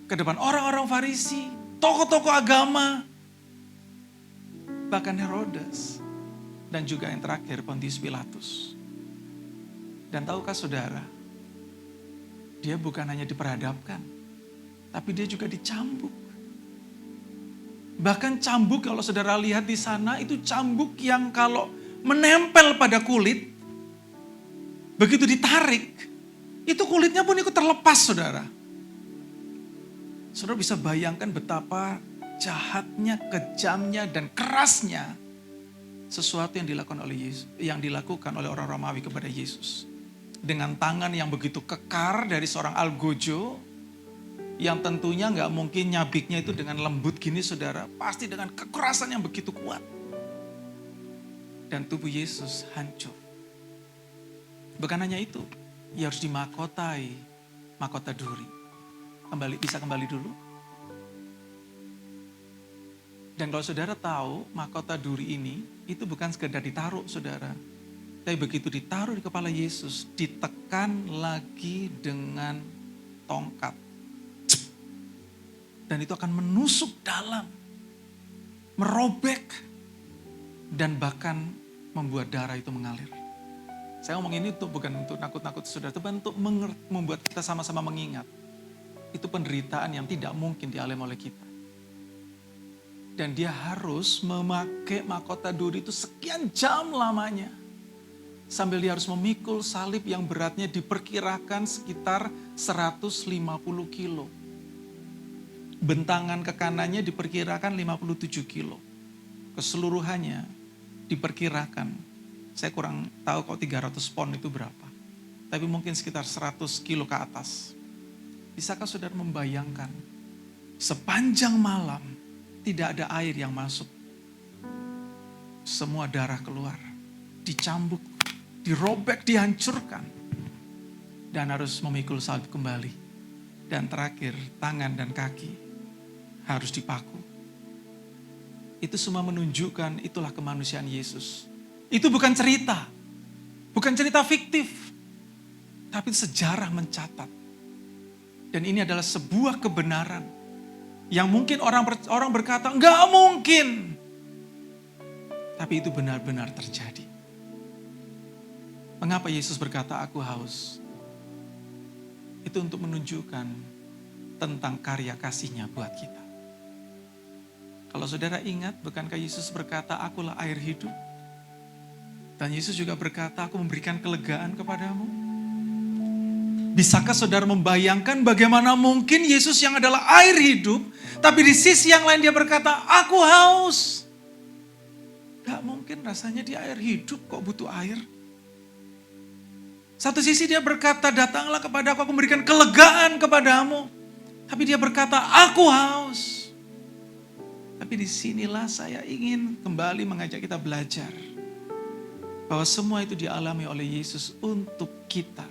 Ke depan orang-orang Farisi, tokoh-tokoh agama. Bahkan Herodes. Dan juga yang terakhir Pontius Pilatus. Dan tahukah saudara, dia bukan hanya diperhadapkan, tapi dia juga dicambuk. Bahkan cambuk kalau saudara lihat di sana itu cambuk yang kalau menempel pada kulit, begitu ditarik, itu kulitnya pun ikut terlepas saudara. Saudara bisa bayangkan betapa jahatnya, kejamnya, dan kerasnya sesuatu yang dilakukan oleh Yesus, yang dilakukan oleh orang Romawi kepada Yesus. Dengan tangan yang begitu kekar dari seorang algojo, yang tentunya nggak mungkin nyabiknya itu dengan lembut gini saudara, pasti dengan kekerasan yang begitu kuat. Dan tubuh Yesus hancur. Bukan hanya itu, ia harus dimakotai mahkota duri. Bisa kembali dulu. Dan kalau saudara tahu, mahkota duri ini itu bukan sekedar ditaruh saudara. Tapi begitu ditaruh di kepala Yesus, ditekan lagi dengan tongkat. Dan itu akan menusuk dalam, merobek, dan bahkan membuat darah itu mengalir. Saya ngomong ini bukan untuk nakut-nakut saudara, tapi untuk membuat kita sama-sama mengingat. Itu penderitaan yang tidak mungkin dialami oleh kita. Dan dia harus memakai mahkota duri itu sekian jam lamanya. Sambil dia harus memikul salib yang beratnya diperkirakan sekitar 150 kilo. Bentangan ke kanannya diperkirakan 57 kilo. Keseluruhannya diperkirakan, saya kurang tahu kok 300 pon itu berapa. Tapi mungkin sekitar 100 kilo ke atas. Bisakah saudara membayangkan, sepanjang malam tidak ada air yang masuk. Semua darah keluar, dicambuk, dirobek, dihancurkan. Dan harus memikul salib kembali. Dan terakhir, tangan dan kaki harus dipaku. Itu semua menunjukkan itulah kemanusiaan Yesus. Itu bukan cerita. Bukan cerita fiktif. Tapi sejarah mencatat. Dan ini adalah sebuah kebenaran. Yang mungkin orang berkata, enggak mungkin. Tapi itu benar-benar terjadi. Mengapa Yesus berkata aku haus? Itu untuk menunjukkan tentang karya kasih-Nya buat kita. Kalau saudara ingat, bukankah Yesus berkata akulah air hidup? Dan Yesus juga berkata aku memberikan kelegaan kepadamu. Bisakah saudara membayangkan bagaimana mungkin Yesus yang adalah air hidup, tapi di sisi yang lain dia berkata aku haus. Gak mungkin, rasanya dia air hidup kok butuh air. Satu sisi dia berkata, datanglah kepada aku memberikan kelegaan kepadamu. Tapi dia berkata, aku haus. Tapi disinilah saya ingin kembali mengajak kita belajar. Bahwa semua itu dialami oleh Yesus untuk kita.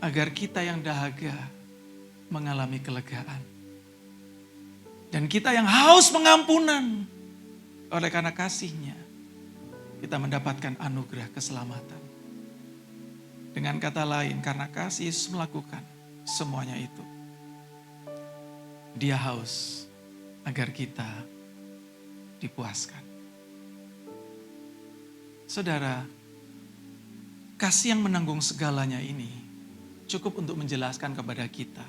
Agar kita yang dahaga mengalami kelegaan. Dan kita yang haus pengampunan. Oleh karena kasih-Nya, kita mendapatkan anugerah keselamatan. Dengan kata lain, karena kasih Yesus melakukan semuanya itu. Dia haus agar kita dipuaskan. Saudara, kasih yang menanggung segalanya ini cukup untuk menjelaskan kepada kita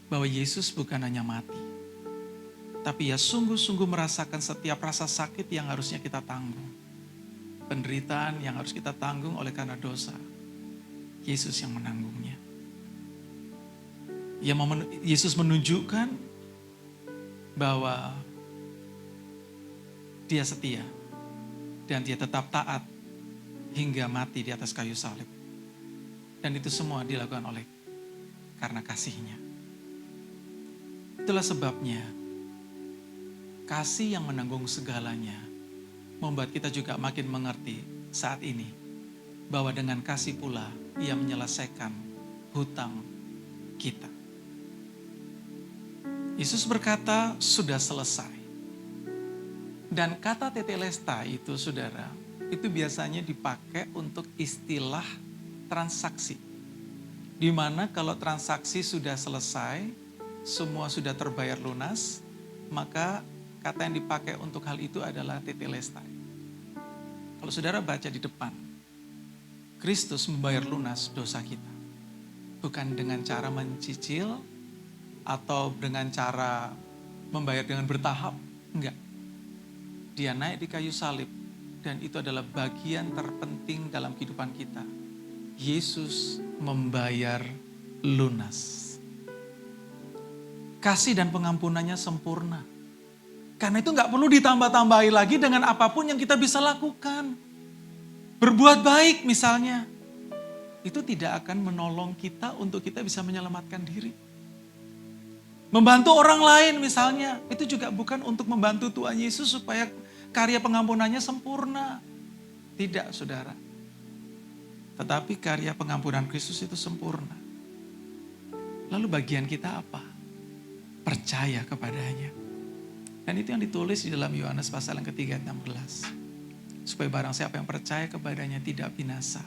bahwa Yesus bukan hanya mati, tapi ia sungguh-sungguh merasakan setiap rasa sakit yang harusnya kita tanggung. Penderitaan yang harus kita tanggung oleh karena dosa. Yesus yang menanggungnya. Yesus menunjukkan bahwa dia setia dan dia tetap taat hingga mati di atas kayu salib. Dan itu semua dilakukan oleh karena kasih-Nya. Itulah sebabnya kasih yang menanggung segalanya membuat kita juga makin mengerti saat ini bahwa dengan kasih pula Ia menyelesaikan hutang kita. Yesus berkata, sudah selesai. Dan kata tetelestai itu, saudara, itu biasanya dipakai untuk istilah transaksi. Di mana kalau transaksi sudah selesai, semua sudah terbayar lunas, maka kata yang dipakai untuk hal itu adalah tetelestai. Kalau saudara baca di depan, Kristus membayar lunas dosa kita. Bukan dengan cara mencicil atau dengan cara membayar dengan bertahap. Enggak. Dia naik di kayu salib dan itu adalah bagian terpenting dalam kehidupan kita. Yesus membayar lunas. Kasih dan pengampunannya sempurna. Karena itu enggak perlu ditambah-tambahi lagi dengan apapun yang kita bisa lakukan. Berbuat baik misalnya, itu tidak akan menolong kita untuk kita bisa menyelamatkan diri. Membantu orang lain misalnya, itu juga bukan untuk membantu Tuhan Yesus supaya karya pengampunannya sempurna. Tidak, saudara. Tetapi karya pengampunan Kristus itu sempurna. Lalu bagian kita apa? Percaya kepadanya. Dan itu yang ditulis di dalam Yohanes pasal yang ketiga 16. Supaya barang siapa yang percaya kepadanya tidak binasa.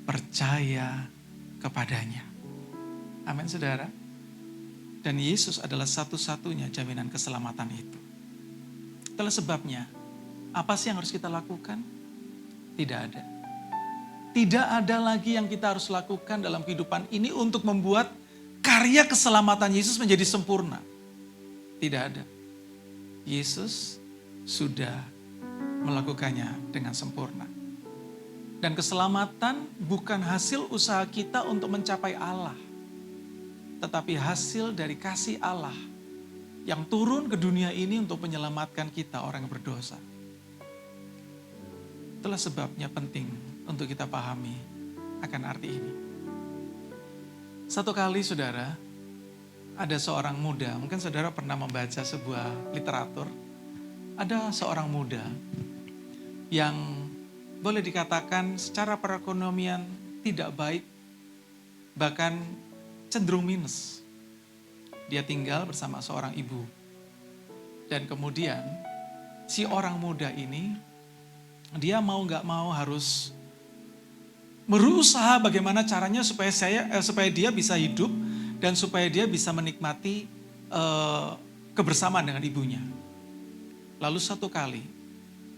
Percaya kepadanya. Amin, saudara. Dan Yesus adalah satu-satunya jaminan keselamatan itu. Itulah sebabnya, apa sih yang harus kita lakukan? Tidak ada. Tidak ada lagi yang kita harus lakukan dalam kehidupan ini untuk membuat karya keselamatan Yesus menjadi sempurna. Tidak ada. Yesus sudah melakukannya dengan sempurna. Dan keselamatan bukan hasil usaha kita untuk mencapai Allah. Tetapi hasil dari kasih Allah yang turun ke dunia ini untuk menyelamatkan kita orang yang berdosa. Itulah sebabnya penting untuk kita pahami akan arti ini. Satu kali saudara, ada seorang muda, mungkin saudara pernah membaca sebuah literatur. Ada seorang muda yang boleh dikatakan secara perekonomian tidak baik, bahkan cenderung minus. Dia tinggal bersama seorang ibu. Dan kemudian si orang muda ini, dia mau gak mau harus berusaha bagaimana caranya supaya dia bisa hidup dan supaya dia bisa menikmati kebersamaan dengan ibunya. Lalu satu kali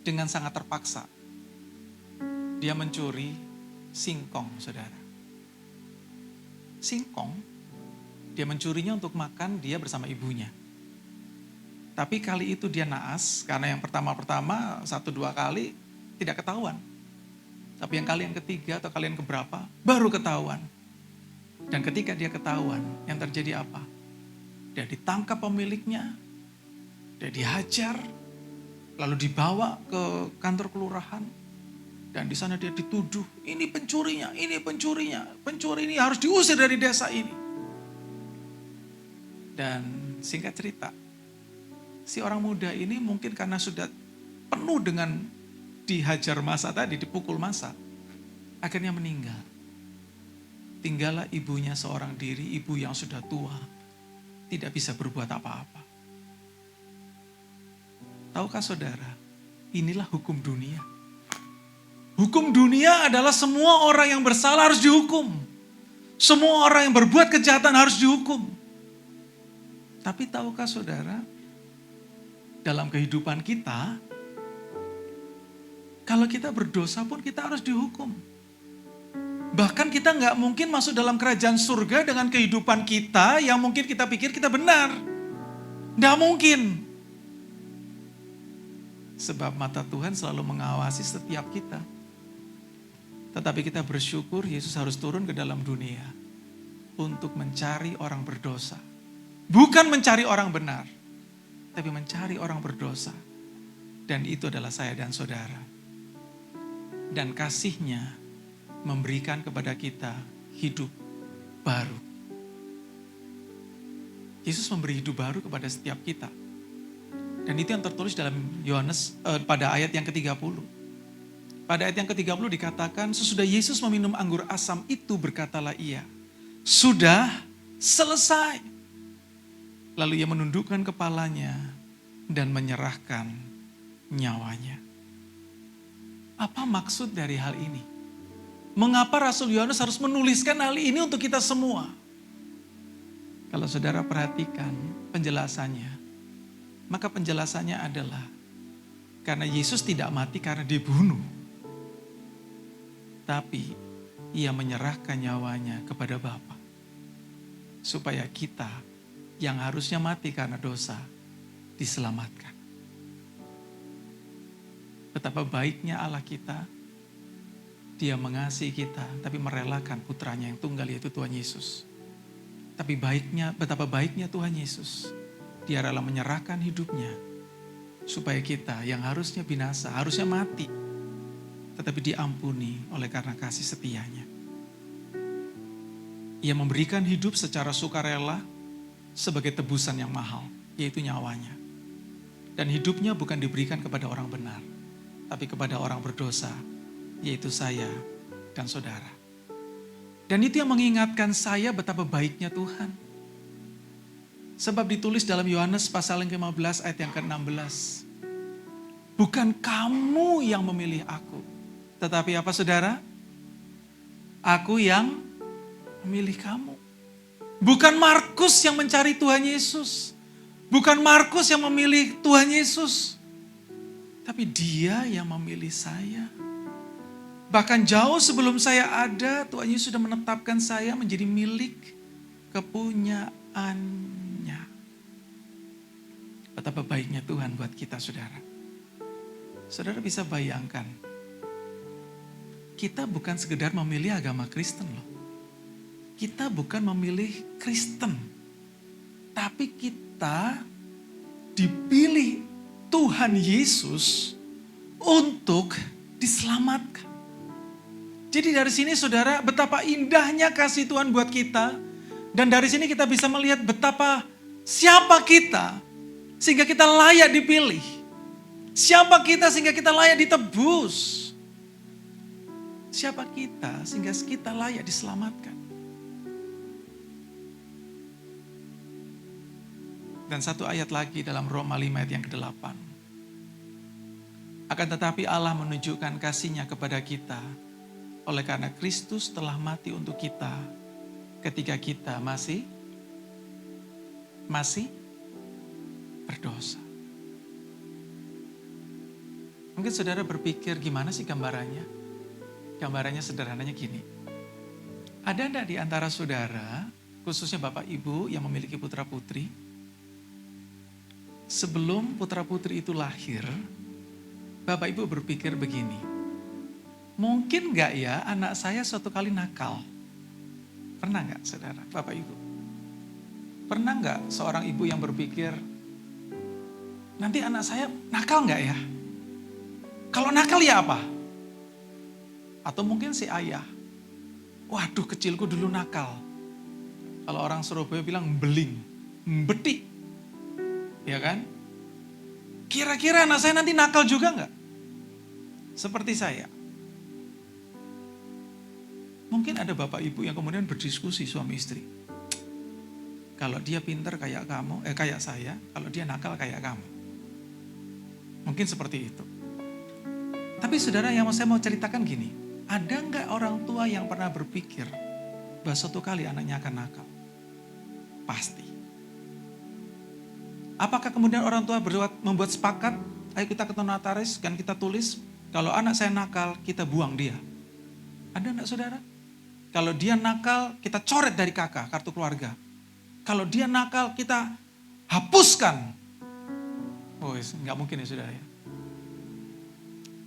dengan sangat terpaksa dia mencuri singkong, saudara. Singkong, dia mencurinya untuk makan dia bersama ibunya. Tapi kali itu dia naas, karena yang pertama-pertama 1-2 kali tidak ketahuan. Tapi yang kali yang ketiga atau kali yang keberapa, baru ketahuan. Dan ketika dia ketahuan, yang terjadi apa? Dia ditangkap pemiliknya, dia dihajar, lalu dibawa ke kantor kelurahan. Dan di sana dia dituduh, ini pencurinya, pencuri ini harus diusir dari desa ini. Dan singkat cerita, si orang muda ini mungkin karena sudah penuh dengan dihajar massa tadi, dipukul massa, akhirnya meninggal. Tinggallah ibunya seorang diri, ibu yang sudah tua, tidak bisa berbuat apa-apa. Tahukah saudara, inilah hukum dunia. Hukum dunia adalah semua orang yang bersalah harus dihukum. Semua orang yang berbuat kejahatan harus dihukum. Tapi tahukah saudara, dalam kehidupan kita, kalau kita berdosa pun kita harus dihukum. Bahkan kita nggak mungkin masuk dalam kerajaan surga dengan kehidupan kita yang mungkin kita pikir kita benar. Nggak mungkin. Sebab mata Tuhan selalu mengawasi setiap kita. Tetapi kita bersyukur Yesus harus turun ke dalam dunia untuk mencari orang berdosa. Bukan mencari orang benar, tapi mencari orang berdosa. Dan itu adalah saya dan saudara. Dan kasih-Nya memberikan kepada kita hidup baru. Yesus memberi hidup baru kepada setiap kita. Dan itu yang tertulis dalam Yohanes pada ayat yang ke-30. Pada ayat yang ke-30 dikatakan, sesudah Yesus meminum anggur asam itu berkatalah ia, sudah selesai. Lalu ia menundukkan kepalanya dan menyerahkan nyawanya. Apa maksud dari hal ini? Mengapa Rasul Yohanes harus menuliskan hal ini untuk kita semua? Kalau saudara perhatikan penjelasannya, maka penjelasannya adalah karena Yesus tidak mati karena dibunuh, tapi ia menyerahkan nyawanya kepada Bapa, supaya kita yang harusnya mati karena dosa diselamatkan. Betapa baiknya Allah kita, Dia mengasihi kita, tapi merelakan putranya yang tunggal, yaitu Tuhan Yesus. Tapi betapa baiknya Tuhan Yesus, Dia rela menyerahkan hidupnya, supaya kita yang harusnya binasa, harusnya mati, tetapi diampuni oleh karena kasih setia-Nya. Ia memberikan hidup secara sukarela sebagai tebusan yang mahal, yaitu nyawanya. Dan hidupnya bukan diberikan kepada orang benar, tapi kepada orang berdosa, yaitu saya dan saudara. Dan itu yang mengingatkan saya betapa baiknya Tuhan. Sebab ditulis dalam Yohanes pasal yang ke-15 ayat yang ke-16. Bukan kamu yang memilih aku, tetapi apa saudara? Aku yang memilih kamu. Bukan Markus yang mencari Tuhan Yesus. Bukan Markus yang memilih Tuhan Yesus. Tapi Dia yang memilih saya. Bahkan jauh sebelum saya ada, Tuhan Yesus sudah menetapkan saya menjadi milik kepunyaannya. Betapa baiknya Tuhan buat kita, saudara. Saudara bisa bayangkan, kita bukan sekedar memilih agama Kristen loh. Kita bukan memilih Kristen, tapi kita dipilih Tuhan Yesus untuk diselamatkan. Jadi dari sini saudara, betapa indahnya kasih Tuhan buat kita. Dan dari sini kita bisa melihat betapa siapa kita sehingga kita layak dipilih. Siapa kita sehingga kita layak ditebus. Siapa kita sehingga kita layak diselamatkan. Dan satu ayat lagi dalam Roma 5 ayat yang ke-8. Akan tetapi Allah menunjukkan kasih-Nya kepada kita oleh karena Kristus telah mati untuk kita ketika kita masih berdosa. Mungkin saudara berpikir gimana sih gambarannya? Gambarannya sederhananya gini. Ada enggak di antara saudara, khususnya Bapak Ibu yang memiliki putra-putri, sebelum putra-putri itu lahir, Bapak Ibu berpikir begini, mungkin enggak ya anak saya suatu kali nakal? Pernah enggak saudara, Bapak Ibu? Pernah enggak seorang ibu yang berpikir, nanti anak saya nakal enggak ya? Kalau nakal ya apa? Atau mungkin si ayah, waduh kecilku dulu nakal. Kalau orang Surabaya bilang beling, betik. Ya kan? Kira-kira anak saya nanti nakal juga enggak? Seperti saya. Mungkin ada bapak ibu yang kemudian berdiskusi suami istri. Kalau dia pintar kayak kamu, kayak saya, kalau dia nakal kayak kamu. Mungkin seperti itu. Tapi saudara, yang saya mau ceritakan gini, ada enggak orang tua yang pernah berpikir bahwa suatu kali anaknya akan nakal? Pasti. Apakah kemudian orang tua membuat sepakat, ayo kita ke notaris dan kita tulis, kalau anak saya nakal, kita buang dia. Ada enggak saudara? Kalau dia nakal, kita coret dari kakak, kartu keluarga. Kalau dia nakal, kita hapuskan. Oh, enggak mungkin ya saudara ya.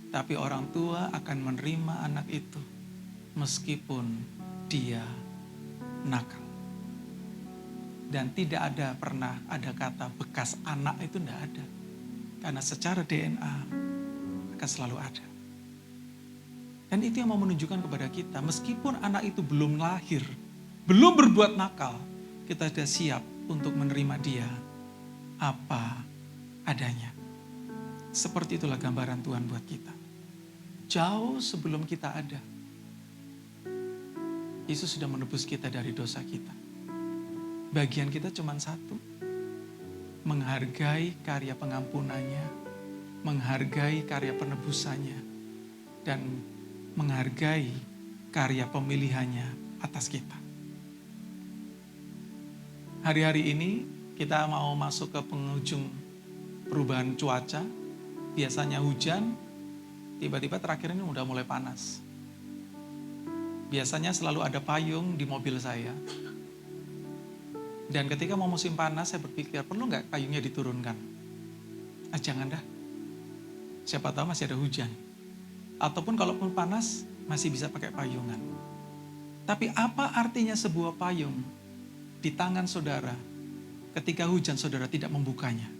Tapi orang tua akan menerima anak itu meskipun dia nakal. Dan tidak ada pernah ada kata bekas anak itu tidak ada. Karena secara DNA akan selalu ada. Dan itu yang mau menunjukkan kepada kita, meskipun anak itu belum lahir, belum berbuat nakal, kita sudah siap untuk menerima dia apa adanya. Seperti itulah gambaran Tuhan buat kita. Jauh sebelum kita ada, Yesus sudah menebus kita dari dosa kita. Bagian kita cuma satu, menghargai karya pengampunannya, menghargai karya penebusannya, dan menghargai karya pemilihannya atas kita. Hari-hari ini kita mau masuk ke penghujung perubahan cuaca, biasanya hujan, tiba-tiba terakhir ini udah mulai panas. Biasanya selalu ada payung di mobil saya. Dan ketika mau musim panas, saya berpikir, perlu nggak payungnya diturunkan? Jangan dah. Siapa tahu masih ada hujan. Ataupun kalaupun panas, masih bisa pakai payungan. Tapi apa artinya sebuah payung di tangan saudara ketika hujan saudara tidak membukanya?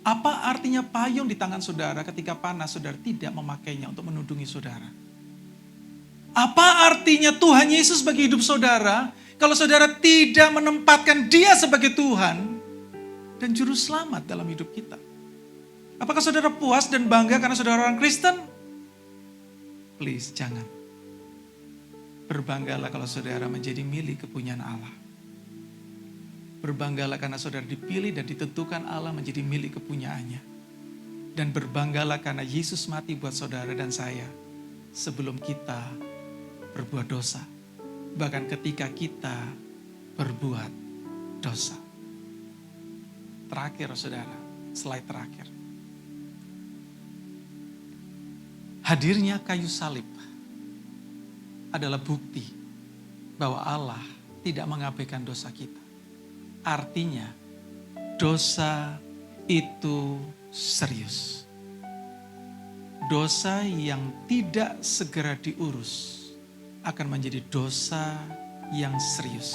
Apa artinya payung di tangan saudara ketika panas saudara tidak memakainya untuk menudungi saudara? Apa artinya Tuhan Yesus bagi hidup saudara kalau saudara tidak menempatkan Dia sebagai Tuhan dan juru selamat dalam hidup kita? Apakah saudara puas dan bangga karena saudara orang Kristen? Please, jangan. Berbanggalah kalau saudara menjadi milik kepunyaan Allah. Berbanggalah karena saudara dipilih dan ditentukan Allah menjadi milik kepunyaannya. Dan berbanggalah karena Yesus mati buat saudara dan saya sebelum kita berbuat dosa. Bahkan ketika kita berbuat dosa. Terakhir saudara, slide terakhir. Hadirnya kayu salib adalah bukti bahwa Allah tidak mengabaikan dosa kita. Artinya, dosa itu serius. Dosa yang tidak segera diurus akan menjadi dosa yang serius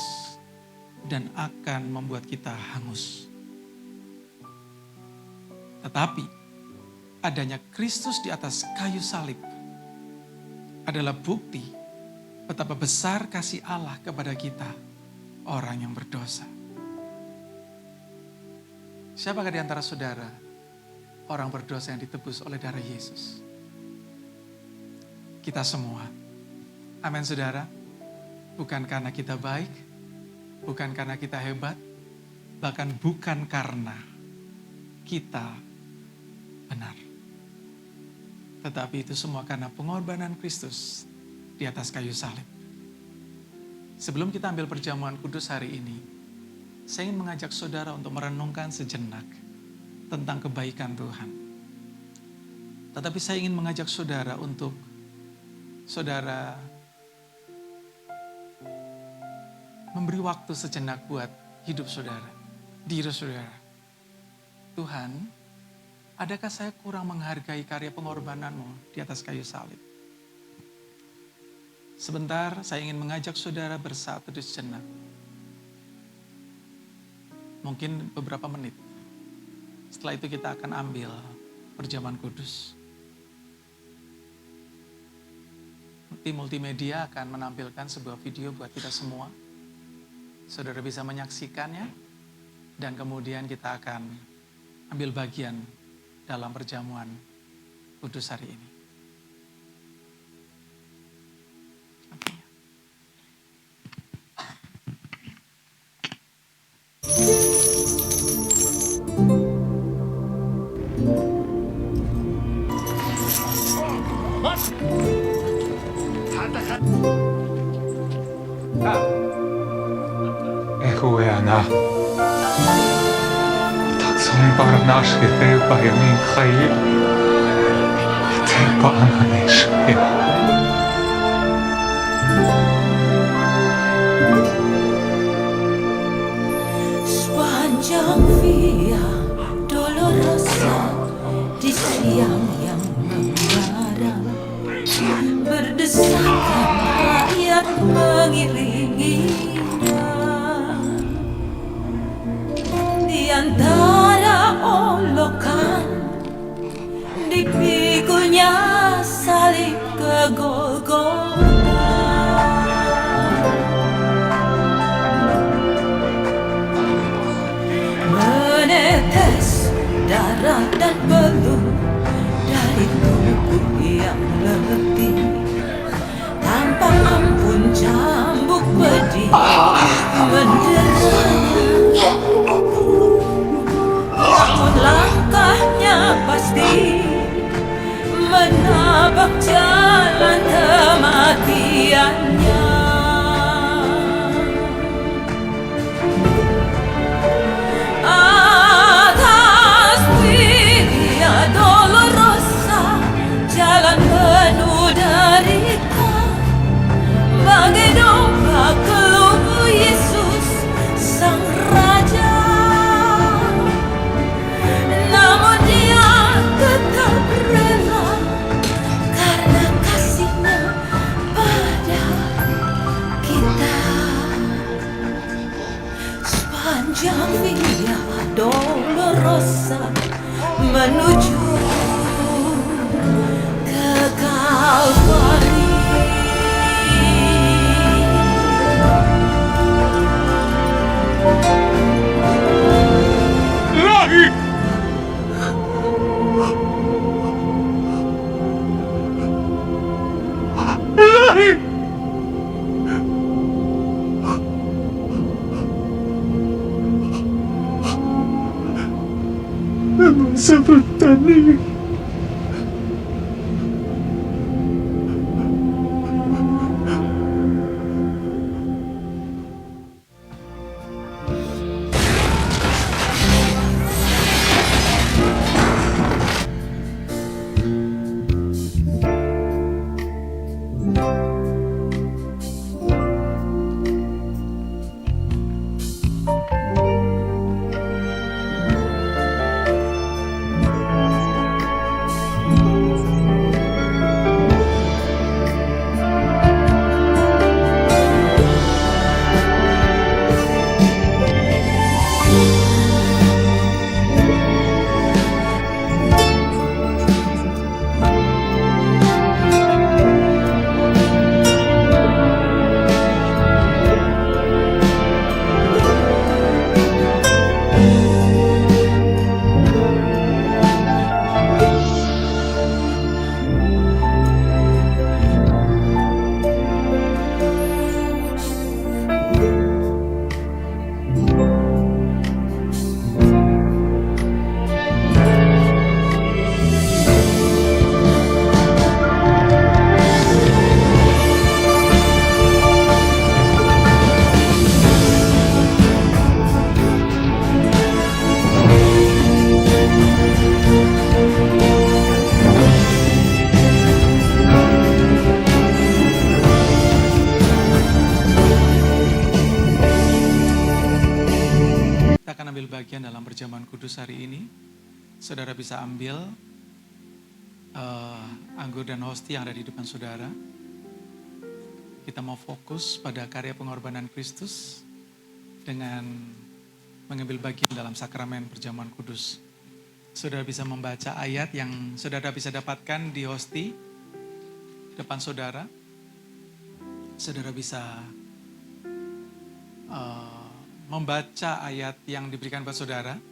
dan akan membuat kita hangus. Tetapi, adanya Kristus di atas kayu salib adalah bukti betapa besar kasih Allah kepada kita, orang yang berdosa. Siapakah di antara saudara orang berdosa yang ditebus oleh darah Yesus? Kita semua. Amin saudara. Bukan karena kita baik, bukan karena kita hebat, bahkan bukan karena kita benar. Tetapi itu semua karena pengorbanan Kristus di atas kayu salib. Sebelum kita ambil perjamuan kudus hari ini, saya ingin mengajak saudara untuk merenungkan sejenak tentang kebaikan Tuhan. Tetapi saya ingin mengajak saudara untuk saudara memberi waktu sejenak buat hidup saudara, diri saudara. Tuhan, adakah saya kurang menghargai karya pengorbananmu di atas kayu salib? Sebentar, saya ingin mengajak saudara bersatu teduh sejenak. Mungkin beberapa menit. Setelah itu kita akan ambil perjamuan kudus. Tim multimedia akan menampilkan sebuah video buat kita semua. Saudara bisa menyaksikannya. Dan kemudian kita akan ambil bagian dalam perjamuan kudus hari ini. Ehuyana, taksom barnash heba yamin khayil, heba ananesh ya. Sepanjang via dolorosa di siang yang mengarah, berdesakan rakyat mengiringinya. Di antara olokan, dipikunya salib ke Golgota. Menetes darah dan peluh dari tubuh yang letih, tanpa ampun cambuk pedih mendera. Namun langkahnya pasti menabak jalan kematiannya. Atas via dolorosa, jalan penuh derita, bagai domba keluh Yesus Sang Raja. Namun Dia tetap rela karena kasih-Nya pada kita. Sepanjang via dolorosa menuju ke Kalvari. Sepertani. saudara bisa ambil anggur dan hosti yang ada di depan saudara. Kita mau fokus pada karya pengorbanan Kristus dengan mengambil bagian dalam sakramen perjamuan kudus. Saudara bisa membaca ayat yang saudara bisa dapatkan di hosti depan saudara. Saudara bisa membaca ayat yang diberikan buat saudara.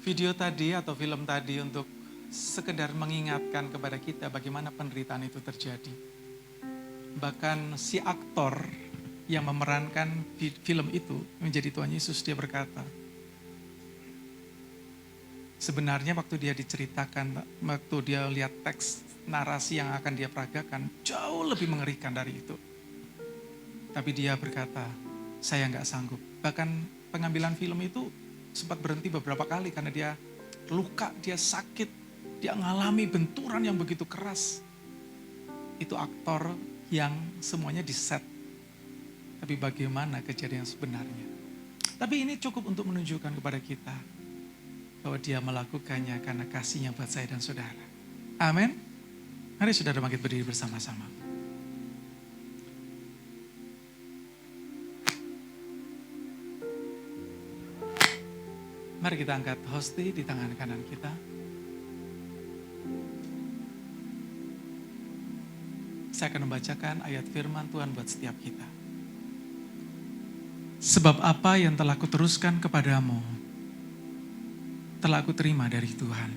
Video tadi atau film tadi untuk sekedar mengingatkan kepada kita bagaimana penderitaan itu terjadi. Bahkan si aktor yang memerankan film itu menjadi Tuhan Yesus, dia berkata, sebenarnya waktu dia diceritakan, waktu dia lihat teks narasi yang akan dia peragakan, jauh lebih mengerikan dari itu. Tapi dia berkata, saya nggak sanggup. Bahkan pengambilan film itu sempat berhenti beberapa kali karena dia luka, dia sakit, dia mengalami benturan yang begitu keras. Itu aktor yang semuanya diset. Tapi bagaimana kejadian sebenarnya? Tapi ini cukup untuk menunjukkan kepada kita bahwa dia melakukannya karena kasihnya buat saya dan saudara. Amin. Mari saudara bangkit berdiri bersama-sama. Mari kita angkat hosti di tangan kanan kita. Saya akan membacakan ayat firman Tuhan buat setiap kita. Sebab apa yang telah kuteruskan kepadamu, telah aku terima dari Tuhan.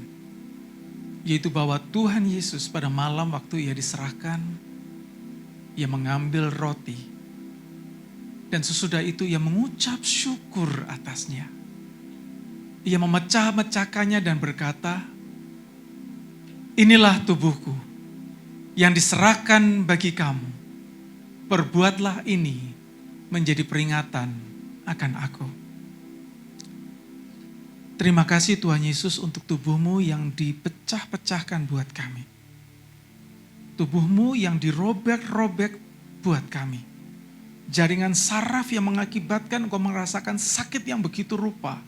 Yaitu bahwa Tuhan Yesus pada malam waktu ia diserahkan, ia mengambil roti. Dan sesudah itu ia mengucap syukur atasnya. Ia memecah-mecahkannya dan berkata, inilah tubuhku yang diserahkan bagi kamu. Perbuatlah ini menjadi peringatan akan aku. Terima kasih Tuhan Yesus untuk tubuhmu yang dipecah-pecahkan buat kami. Tubuhmu yang dirobek-robek buat kami. Jaringan saraf yang mengakibatkan engkau merasakan sakit yang begitu rupa.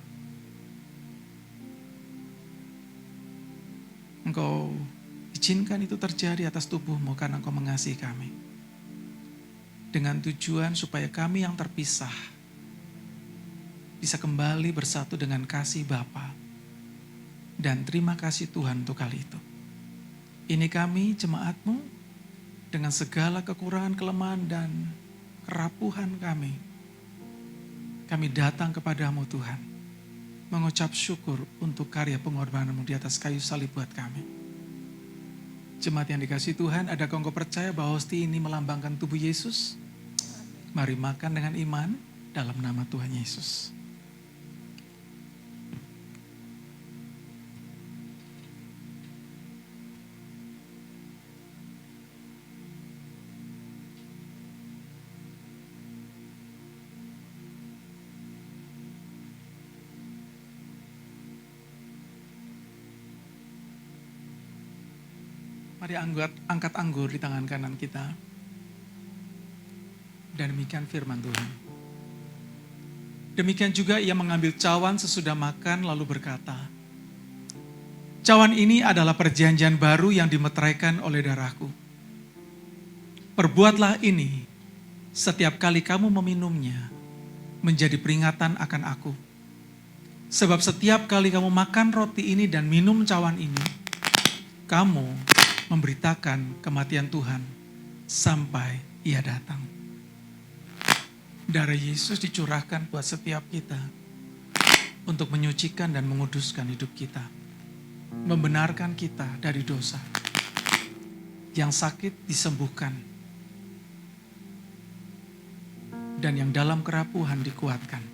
Engkau izinkan itu terjadi atas tubuhmu karena engkau mengasihi kami. Dengan tujuan supaya kami yang terpisah bisa kembali bersatu dengan kasih Bapa. Dan terima kasih Tuhan untuk kali itu. Ini kami jemaat-Mu dengan segala kekurangan, kelemahan dan kerapuhan kami. Kami datang kepadamu Tuhan. Mengucap syukur untuk karya pengorbanan-Mu di atas kayu salib buat kami. Jemaat yang dikasihi Tuhan, adakah engkau percaya bahwa hosti ini melambangkan tubuh Yesus? Mari makan dengan iman dalam nama Tuhan Yesus. Mari angkat anggur di tangan kanan kita. Dan demikian firman Tuhan. Demikian juga ia mengambil cawan sesudah makan lalu berkata, cawan ini adalah perjanjian baru yang dimeteraikan oleh darahku. Perbuatlah ini setiap kali kamu meminumnya menjadi peringatan akan aku. Sebab setiap kali kamu makan roti ini dan minum cawan ini, kamu memberitakan kematian Tuhan sampai ia datang. Darah Yesus dicurahkan buat setiap kita untuk menyucikan dan menguduskan hidup kita. Membenarkan kita dari dosa. Yang sakit disembuhkan. Dan yang dalam kerapuhan dikuatkan.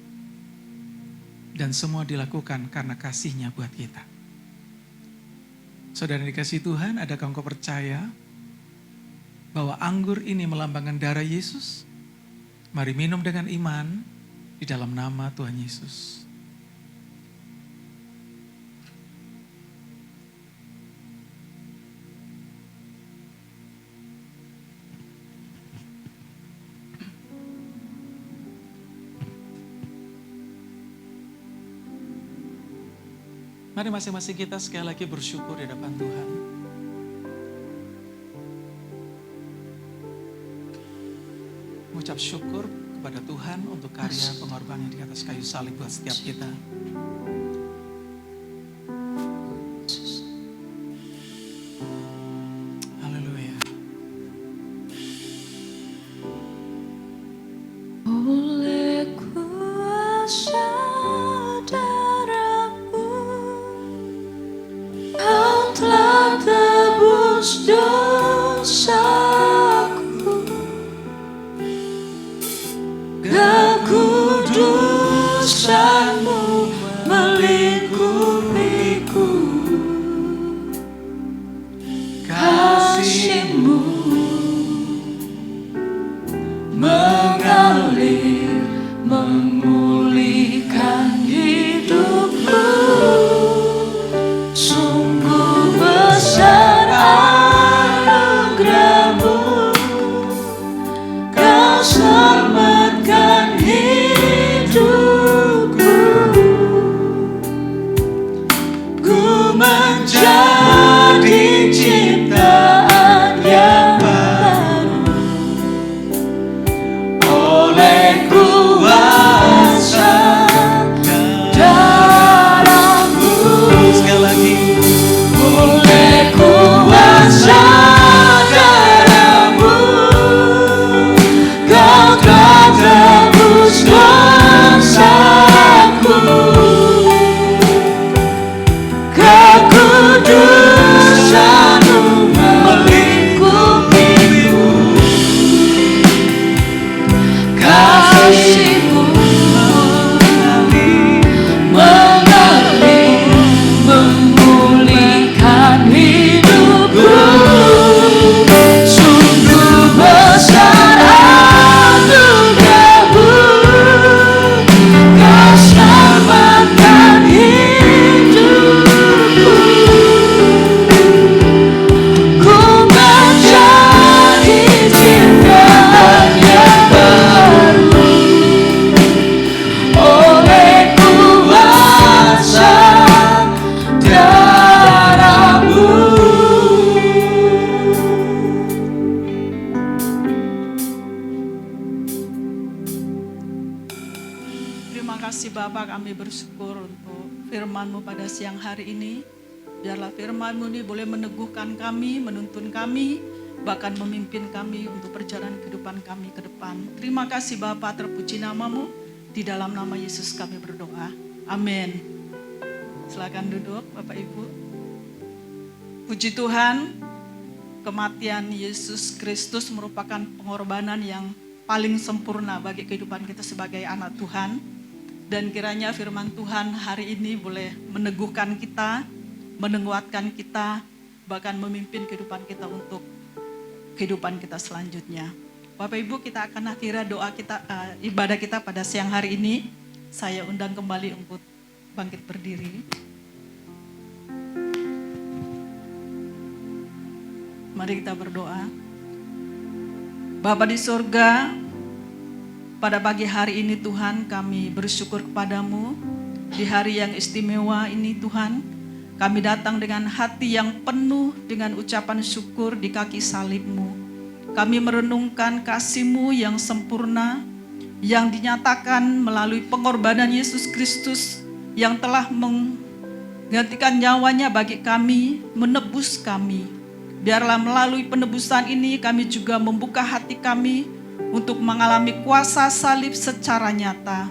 Dan semua dilakukan karena kasih-Nya buat kita. Saudara dikasihi Tuhan, adakah engkau percaya bahwa anggur ini melambangkan darah Yesus? Mari minum dengan iman di dalam nama Tuhan Yesus. Mari masing-masing kita sekali lagi bersyukur di hadapan Tuhan. Mengucap syukur kepada Tuhan untuk karya pengorbanan di atas kayu salib buat setiap kita. Haleluya. Oleh kuasa darah-Mu, Kau telah tebus dosaku. Kekudusan-Mu melingkupiku, kasih-Mu mengalir memulihkan hidupku. Sungguh besar anugerah-Mu, Kau selamatkan hidupku. Ku menjadi ciptaan yang baru oleh kuasa darah-Mu. Sekali lagi. Oleh kuasa darah-Mu, Kau telah tebus dosaku. Kekudusan-Mu melingkupiku, kasih-Mu mengalir memulihkan hidupku. Sungguh besar anugerah-Mu, Kau selamatkan hidupku. Ku menjadi ciptaan yang baru oleh kuasa darah-Mu. Terima kasih Bapa, kami bersyukur untuk firman-Mu pada siang hari ini. Biarlah firman-Mu ini boleh meneguhkan kami, menuntun kami, bahkan memimpin kami untuk perjalanan kehidupan kami ke depan. Terima kasih Bapa, terpuji nama-Mu. Di dalam nama Yesus kami berdoa. Amin. Silakan duduk Bapak Ibu. Puji Tuhan, kematian Yesus Kristus merupakan pengorbanan yang paling sempurna bagi kehidupan kita sebagai anak Tuhan. Dan kiranya firman Tuhan hari ini boleh meneguhkan kita, menguatkan kita, bahkan memimpin kehidupan kita untuk kehidupan kita selanjutnya. Bapak Ibu, kita akan akhiri doa kita, ibadah kita pada siang hari ini. Saya undang kembali untuk bangkit berdiri. Mari kita berdoa. Bapa di surga, pada pagi hari ini Tuhan kami bersyukur kepadamu. Di hari yang istimewa ini Tuhan, kami datang dengan hati yang penuh dengan ucapan syukur di kaki salib-Mu. Kami merenungkan kasih-Mu yang sempurna, yang dinyatakan melalui pengorbanan Yesus Kristus yang telah menggantikan nyawanya bagi kami, menebus kami. Biarlah melalui penebusan ini kami juga membuka hati kami untuk mengalami kuasa salib secara nyata.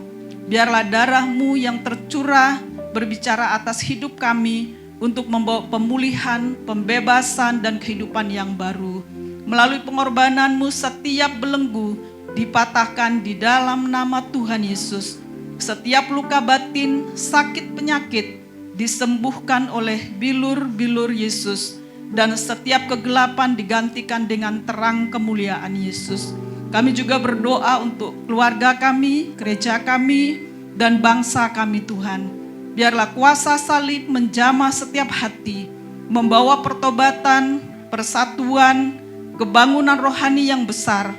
Biarlah darah-Mu yang tercurah berbicara atas hidup kami untuk membawa pemulihan, pembebasan, dan kehidupan yang baru. Melalui pengorbanan-Mu setiap belenggu dipatahkan di dalam nama Tuhan Yesus. Setiap luka batin, sakit penyakit disembuhkan oleh bilur-bilur Yesus. Dan setiap kegelapan digantikan dengan terang kemuliaan Yesus. Kami juga berdoa untuk keluarga kami, gereja kami, dan bangsa kami Tuhan. Biarlah kuasa salib menjamah setiap hati, membawa pertobatan, persatuan, kebangunan rohani yang besar.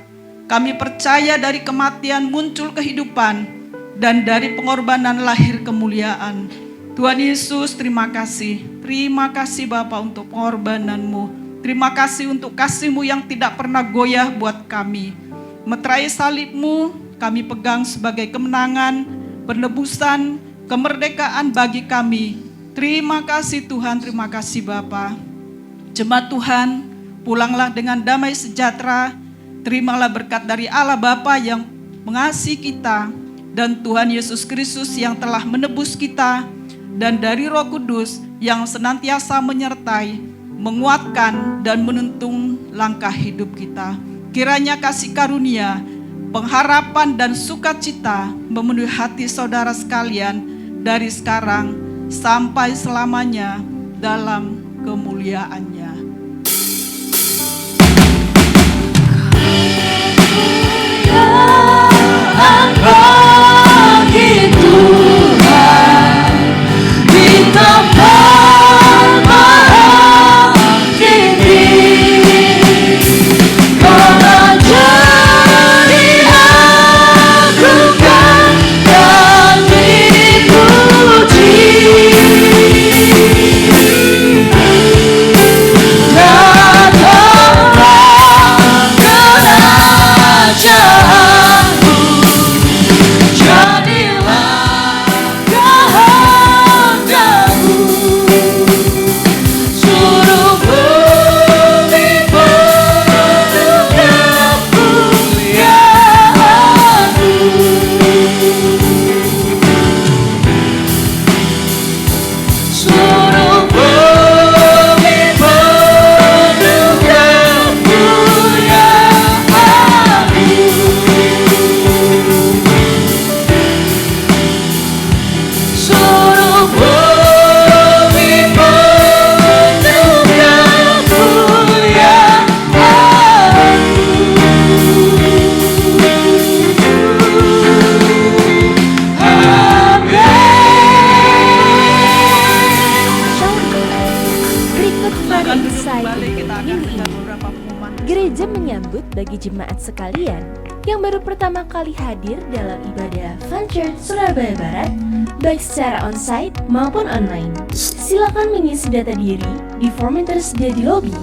Kami percaya dari kematian muncul kehidupan, dan dari pengorbanan lahir kemuliaan. Tuhan Yesus, terima kasih. Terima kasih Bapa untuk pengorbanan-Mu. Terima kasih untuk kasih-Mu yang tidak pernah goyah buat kami. Meterai salib-Mu kami pegang sebagai kemenangan, penebusan, kemerdekaan bagi kami. Terima kasih Tuhan, terima kasih Bapa. Jemaat Tuhan, pulanglah dengan damai sejahtera. Terimalah berkat dari Allah Bapa yang mengasihi kita, dan Tuhan Yesus Kristus yang telah menebus kita, dan dari Roh Kudus yang senantiasa menyertai, menguatkan, dan menuntun langkah hidup kita. Kiranya kasih karunia, pengharapan, dan sukacita memenuhi hati saudara sekalian dari sekarang sampai selamanya dalam kemuliaannya. Bagi Tuhan di tempat maha tinggi, Kau diagungkan dan dipuji. Datanglah kerajaanmu, jadilah kehendakmu, suruh bumi penuh kemuliaan-Mu. Suruh bumi penuh kemuliaan-Mu. Suruh bumi penuh Berikut pada Duduk insight kembali, untuk kita akan minggu dengar ini. beberapa pengumuman. Gereja menyambut bagi jemaat sekalian yang baru pertama kali hadir dalam ibadah Fun Church Surabaya Barat, baik secara onsite maupun online. Silakan mengisi data diri di form yang tersedia di lobi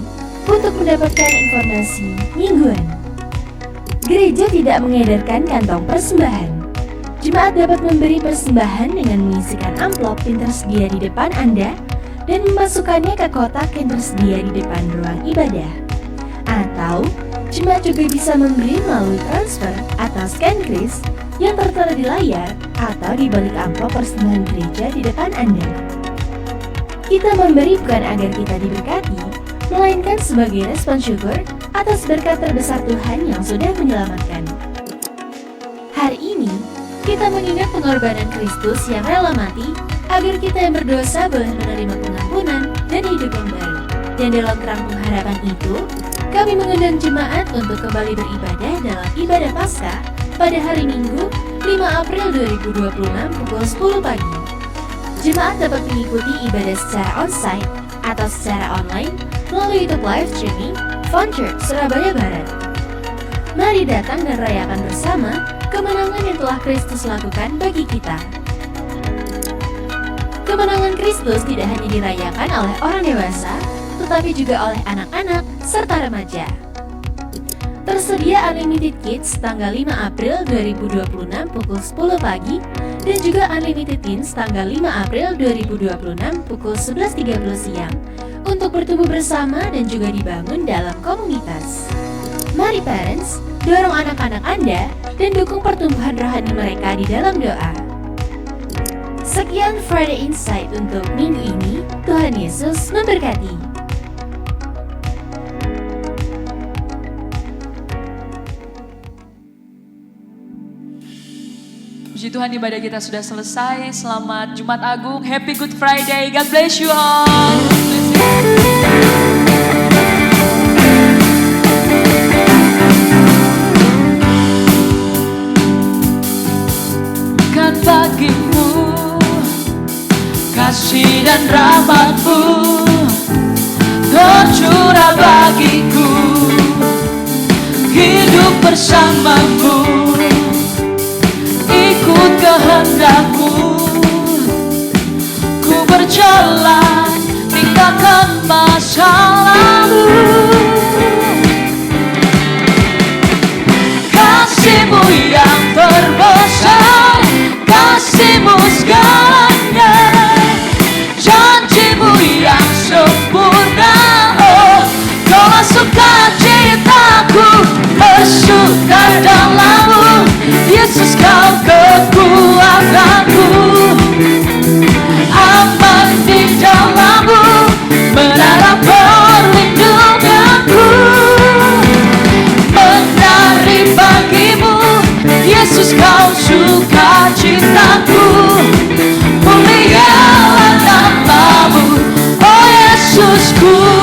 untuk mendapatkan informasi mingguan. Gereja tidak mengedarkan kantong persembahan. Jemaat dapat memberi persembahan dengan mengisikan amplop yang tersedia di depan Anda dan memasukkannya ke kotak yang tersedia di depan ruang ibadah. Atau, jemaat juga bisa memberi melalui transfer atau scan kris yang tertera di layar atau di balik amplop persembahan gereja di depan Anda. Kita memberi bukan agar kita diberkati, melainkan sebagai respon syukur atas berkat terbesar Tuhan yang sudah menyelamatkan. Hari ini, kita mengingat pengorbanan Kristus yang rela mati agar kita yang berdosa boleh menerima pengampunan dan hidup yang baru. Dan dalam kerang pengharapan itu, kami mengundang jemaat untuk kembali beribadah dalam ibadah Paskah pada hari Minggu 5 April 2026 pukul 10 pagi. Jemaat dapat mengikuti ibadah secara onsite atau secara online melalui YouTube live streaming Fun Church Surabaya Barat. Mari datang dan rayakan bersama kemenangan yang telah Kristus lakukan bagi kita. Kemenangan Kristus tidak hanya dirayakan oleh orang dewasa, tetapi juga oleh anak-anak serta remaja. Tersedia Unlimited Kids tanggal 5 April 2026 pukul 10 pagi dan juga Unlimited Teens tanggal 5 April 2026 pukul 11.30 siang untuk bertumbuh bersama dan juga dibangun dalam komunitas. Mari parents, dorong anak-anak Anda dan dukung pertumbuhan rohani mereka di dalam doa. Sekian Friday Insight untuk minggu ini. Tuhan Yesus memberkati. Puji Tuhan, ibadah kita sudah selesai. Selamat Jumat Agung, Happy Good Friday. God bless you all. Kan bagimu kasih dan rahmat-Mu tercurah bagiku, hidup bersama-Mu, ikut kehendak-Mu, berjalan, tinggalkan masa lalu. Kasih-Mu yang terbesar, kasih-Mu segalanya, janji-Mu yang sempurna. Oh, Kau sukacitaku, bersuka dalam-Mu, Yesus Kau kekuatanku. Aman di dalam-Mu, menara perlindunganku. Menari bagimu, Yesus Kau sukacitaku. Mulialah nama-Mu, oh Yesusku.